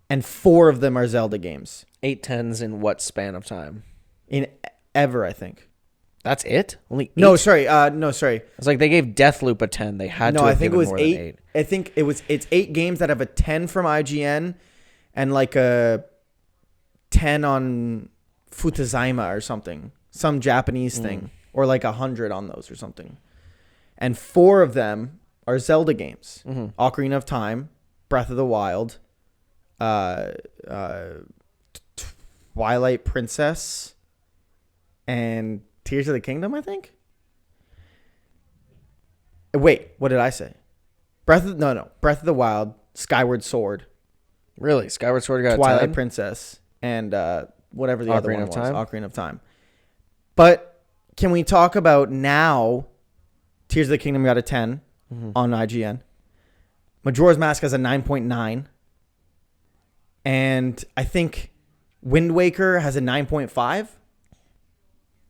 And 4 of them are Zelda games. 8 10s in what span of time? In ever, I think. That's it? Only 8? No, sorry. No, sorry. It's like they gave Deathloop a 10. They had to No, have I think it given was more 8. than 8. I think it's 8 games that have a 10 from IGN and like a 10 on Futazaima or something. Some Japanese thing. Or like 100 on those or something. And 4 of them are Zelda games. Ocarina of Time, Breath of the Wild, Twilight Princess, and Tears of the Kingdom, I think. Wait, what did I say? Breath of the Wild, Skyward Sword, Really? Skyward Sword got a Twilight 10? Princess, and whatever the other Ocarina one of was, Time? Ocarina of Time. But can we talk about now? Tears of the Kingdom got a 10 on IGN. Majora's Mask has a 9.9. And I think Wind Waker has a 9.5.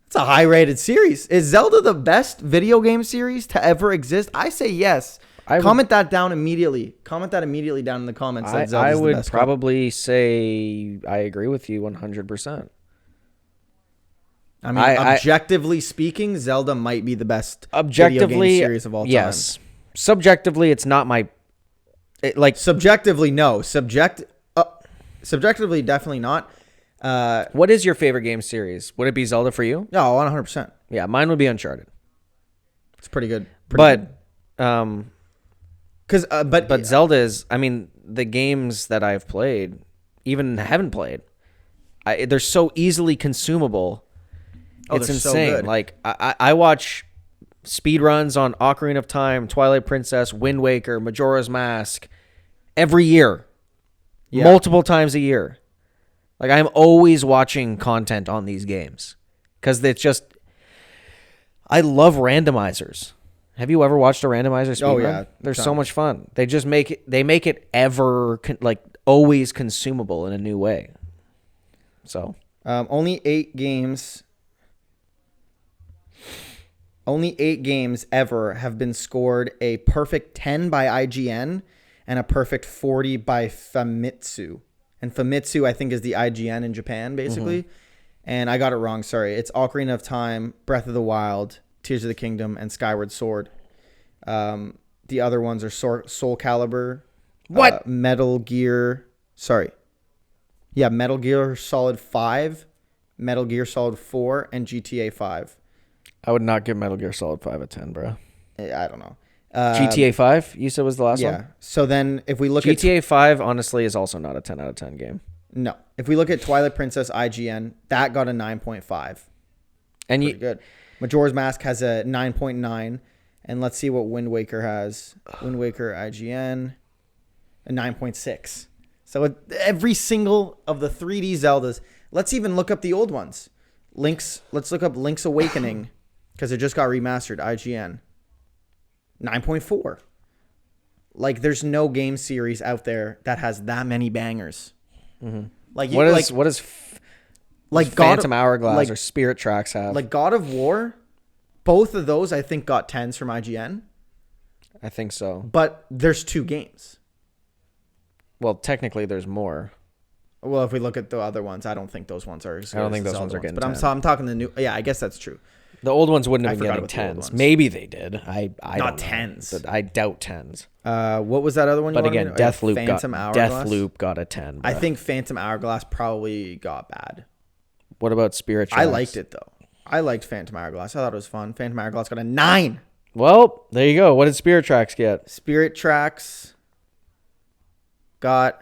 It's a high-rated series. Is Zelda the best video game series to ever exist? I say yes. Comment that down immediately. Comment that immediately down in the comments. That Zelda's I the would best probably say I agree with you 100%. I mean, objectively speaking, Zelda might be the best Objectively, video game series of all time. yes. Subjectively, it's not my... Subjectively, no. Subjectively, definitely not. What is your favorite game series? Would it be Zelda for you? No, 100%. Yeah, mine would be Uncharted. It's pretty good. But Zelda is, I mean, the games that I've played, even haven't played, they're so easily consumable. It's they're so insane. good. Like I watch speed runs on Ocarina of Time, Twilight Princess, Wind Waker, Majora's Mask every year, multiple times a year. Like I'm always watching content on these games because it's just. I love randomizers. Have you ever watched a randomizer speedrun? Oh, yeah. They're so Tons. much fun. They just make it always consumable in a new way. So Only 8 games ever have been scored a perfect 10 by IGN and a perfect 40 by Famitsu. And Famitsu, I think, is the IGN in Japan, basically. And I got it wrong. Sorry. It's Ocarina of Time, Breath of the Wild, Tears of the Kingdom, and Skyward Sword. The other ones are Soul Calibur. What? Metal Gear. Sorry. Yeah, Metal Gear Solid 5, Metal Gear Solid 4, and GTA 5. I would not give Metal Gear Solid 5 a 10, bro. I don't know. GTA 5, you said was the last one? Yeah. So then if we look at... GTA 5, honestly, is also not a 10 out of 10 game. No. If we look at Twilight Princess IGN, that got a 9.5. And Pretty good. Majora's Mask has a 9.9. And let's see what Wind Waker has. Wind Waker IGN, a 9.6. So every single of the 3D Zeldas. Let's even look up the old ones. Let's look up Link's Awakening because it just got remastered. IGN, 9.4. Like, there's no game series out there that has that many bangers. Mm-hmm. Like, what is Phantom Hourglass or Spirit Tracks have? Like God of War, both of those I think got 10s from IGN. I think so. But there's 2 games. Well, technically, there's more. Well, if we look at the other ones, I don't think those ones are as good. I don't think as those the ones are other getting ones. But 10. I'm talking the new. Yeah, I guess that's true. The old ones wouldn't have been getting about the old 10s. ones. Maybe they did. I Not don't know. 10s. But I doubt 10s. What was that other one? But again, Deathloop got a 10. Bro. I think Phantom Hourglass probably got bad. What about Spirit Tracks? I liked it though. I liked Phantom Hourglass. I thought it was fun. Phantom Hourglass got a 9. Well, there you go. What did Spirit Tracks get? Spirit Tracks got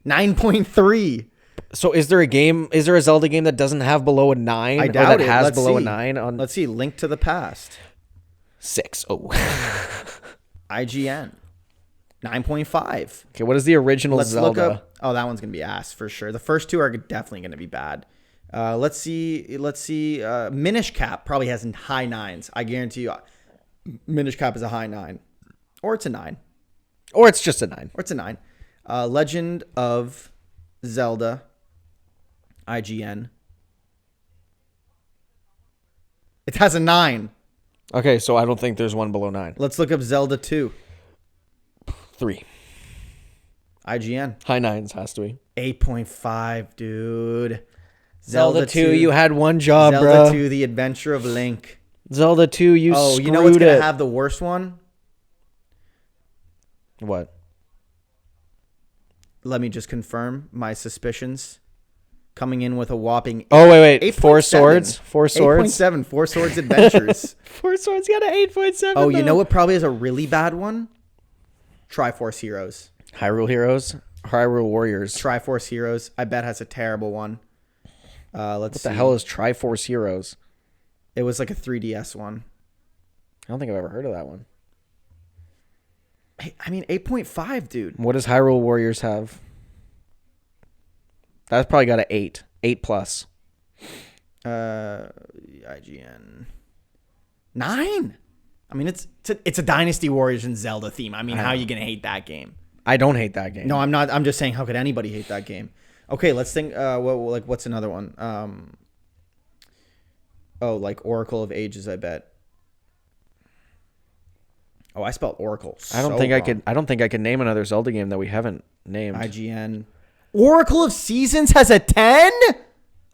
9.3. So is there a Zelda game that doesn't have below a 9? I doubt or that it. has Let's below see. a 9 on Let's see. Link to the Past. 6. Oh. IGN. 9.5. Okay, what is the original Let's Zelda? look up. Oh, that one's gonna be ass for sure. The first 2 are definitely gonna be bad. Let's see. Minish Cap probably has high 9s. I guarantee you, Minish Cap is a high 9, or it's a 9, Or it's just a 9. or it's a 9. Legend of Zelda. IGN. It has a 9. Okay, so I don't think there's one below 9. Let's look up Zelda 2. 3. IGN. High 9s has to be. 8.5, dude. Zelda 2, you had one job, Zelda bro. 2, The Adventure of Link. Zelda 2, you screwed you know what's going it. to have the worst one? What? Let me just confirm my suspicions. Coming in with a whopping... Oh, wait. 8.7. 4 Swords? 4 Swords? 8.7. 4 Swords Adventures. 4 Swords got an 8.7. Oh, you know what probably is a really bad one? Triforce Heroes. Hyrule Heroes? Hyrule Warriors. Triforce Heroes. I bet has a terrible one. Let's see. What the hell is Triforce Heroes? It was like a 3DS one. I don't think I've ever heard of that one. I mean, 8.5, dude. What does Hyrule Warriors have? That's probably got an 8. 8 plus. IGN. 9. I mean, it's a Dynasty Warriors and Zelda theme. I mean, how are you going to hate that game? I don't hate that game. No, I'm not. I'm just saying, how could anybody hate that game? Okay, let's think. What's another one? Like Oracle of Ages, I bet. Oh, I spelled Oracle. I don't think I could name another Zelda game that we haven't named. IGN. Oracle of Seasons has a 10?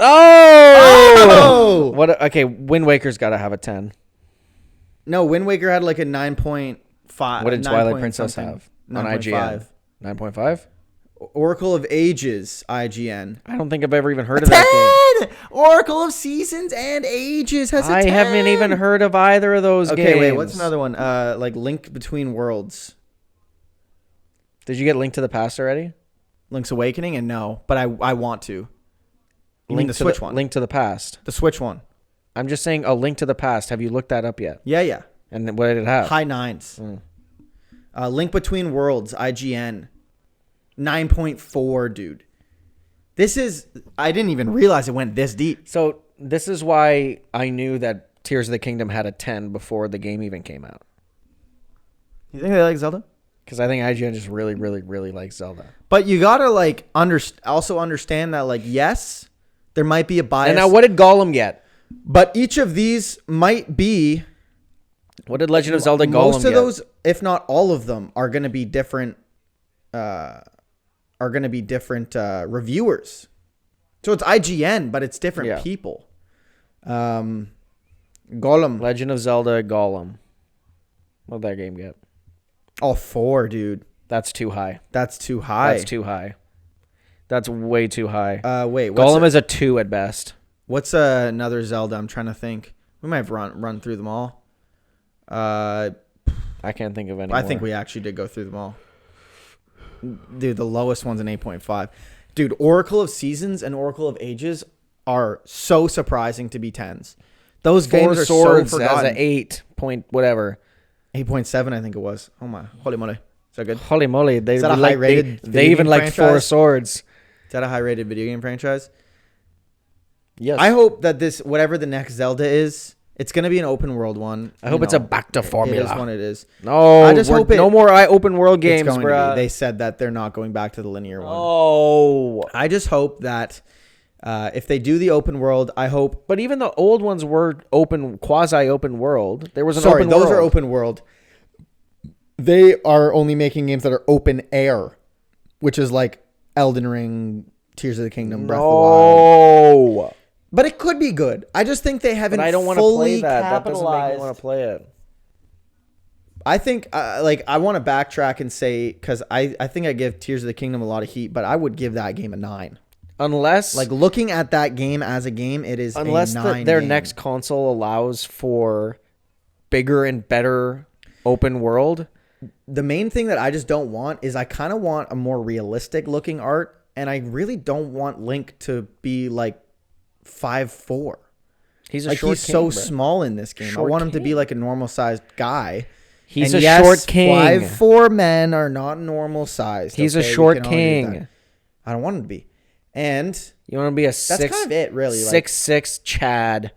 Oh! What? Okay, Wind Waker's got to have a 10. No, Wind Waker had like a 9.5. What did Twilight Princess have on IGN? 9.5? Oracle of Ages, IGN. I don't think I've ever even heard of that game. Oracle of Seasons and Ages has a 10. I haven't even heard of either of those games. Okay, wait, what's another one? Like Link Between Worlds. Did you get Link to the Past already? Link's Awakening, and no, but I want to. You mean the Switch one? Link to the Past. The Switch one. I'm just saying A Link to the Past. Have you looked that up yet? Yeah. And what did it have? High 9s. Link Between Worlds, IGN. 9.4, dude. I didn't even realize it went this deep. So this is why I knew that Tears of the Kingdom had a 10 before the game even came out. You think they like Zelda? Because I think IGN just really, really, really likes Zelda. But you gotta like also understand that like yes, there might be a bias. And now, what did Gollum get? But each of these might be. What did Legend of Zelda Gollum Most of get? those, if not all of them, are going to be different. Reviewers. So it's IGN, but it's different people. Gollum. Legend of Zelda Gollum. What did that game get? Oh, 4, dude. That's too high. That's too high. That's too high. That's way too high. Wait. Gollum is a 2 at best. What's another Zelda? I'm trying to think. We might have run through them all. I can't think of any. I think we actually did go through them all. Dude, the lowest one's an 8.5. Dude, Oracle of Seasons and Oracle of Ages are so surprising to be 10s. Those games are so forgotten. As an 8 point whatever. 8.7, I think it was. Oh my, holy moly. Is that good? Holy moly. They, is that a high-rated they even like franchise? 4 swords. Is that a high-rated video game franchise? Yes. I hope that whatever the next Zelda is, it's going to be an open world one. I hope it's a back to formula. It is what it is. No, I just hope no more open world games, it's going bro. to be. They said that they're not going back to the linear one. Oh. I just hope that if they do the open world, I hope. But even the old ones were quasi-open world. There was an open world. Those are open world. They are only making games that are open air, which is like Elden Ring, Tears of the Kingdom, Breath of the Wild. But it could be good. I just think they haven't. But I don't want to play that. That doesn't make me want to play it. I think, I want to backtrack and say, because I think I give Tears of the Kingdom a lot of heat, but I would give that game a 9. Unless, like, looking at that game as a game, it is unless a 9 their game. next console allows for bigger and better open world. The main thing that I just don't want is I kind of want a more realistic looking art, and I really don't want Link to be like 5'4". He's a like short he's king, so bro. small in this game. Short I want him to king. be like a normal sized guy. He's and a yes, short king. 5'4" men are not normal sized. He's okay? a short We can all agree with king. that. I don't want him to be. And You want to be a that's kind of it, really. 6'6" Chad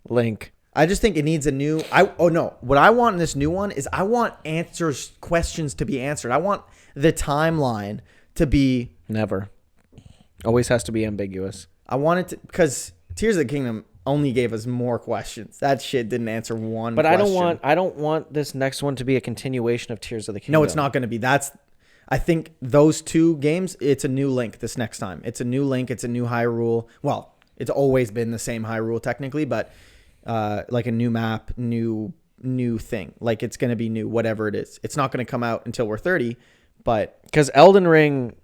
Link. I just think it needs a new. What I want in this new one is I want questions to be answered. I want the timeline to be. Never. Always has to be ambiguous. I want it to, because Tears of the Kingdom only gave us more questions. That shit didn't answer one. But question. I don't want this next one to be a continuation of Tears of the Kingdom. No, it's not going to be. I think those two games, it's a new Link this next time. It's a new Link. It's a new Hyrule. Well, it's always been the same Hyrule technically, but like a new map, new thing. Like it's going to be new, whatever it is. It's not going to come out until we're 30, but because Elden Ring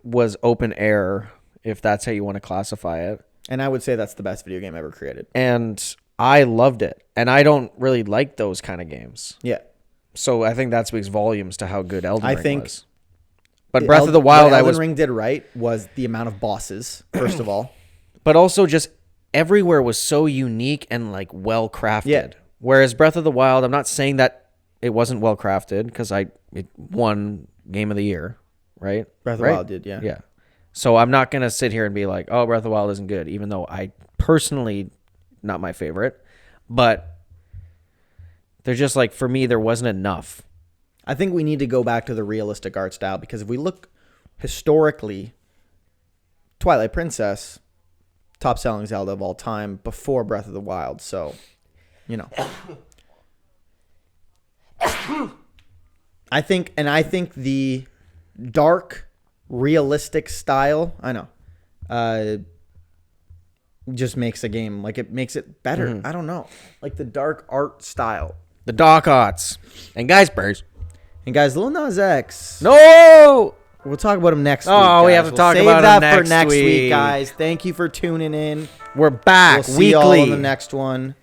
was open air, if that's how you want to classify it. And I would say that's the best video game ever created. And I loved it. And I don't really like those kind of games. Yeah. So I think that speaks volumes to how good Elden Ring was. But the Breath of the Wild, what Elden Ring did right was the amount of bosses, first of all. But also just everywhere was so unique and like well crafted. Yeah. Whereas Breath of the Wild, I'm not saying that it wasn't well crafted because it won Game of the Year, right? Breath of the Wild did, yeah. Yeah. So I'm not gonna sit here and be like, oh, Breath of the Wild isn't good, even though I personally not my favorite. But they're just like, for me, there wasn't enough. I think we need to go back to the realistic art style because if we look historically, Twilight Princess, top selling Zelda of all time before Breath of the Wild. So, I think the dark, realistic style, just makes a game, like it makes it better. Mm-hmm. I don't know. Like the dark art style. The Dark Arts. And guys, Burrs. And guys, Lil Nas X. No! We'll talk about him next week. Oh, we guys. have to talk save about that him for next week, week. guys. Thank you for tuning in. We're back We'll see weekly. y'all on the next one.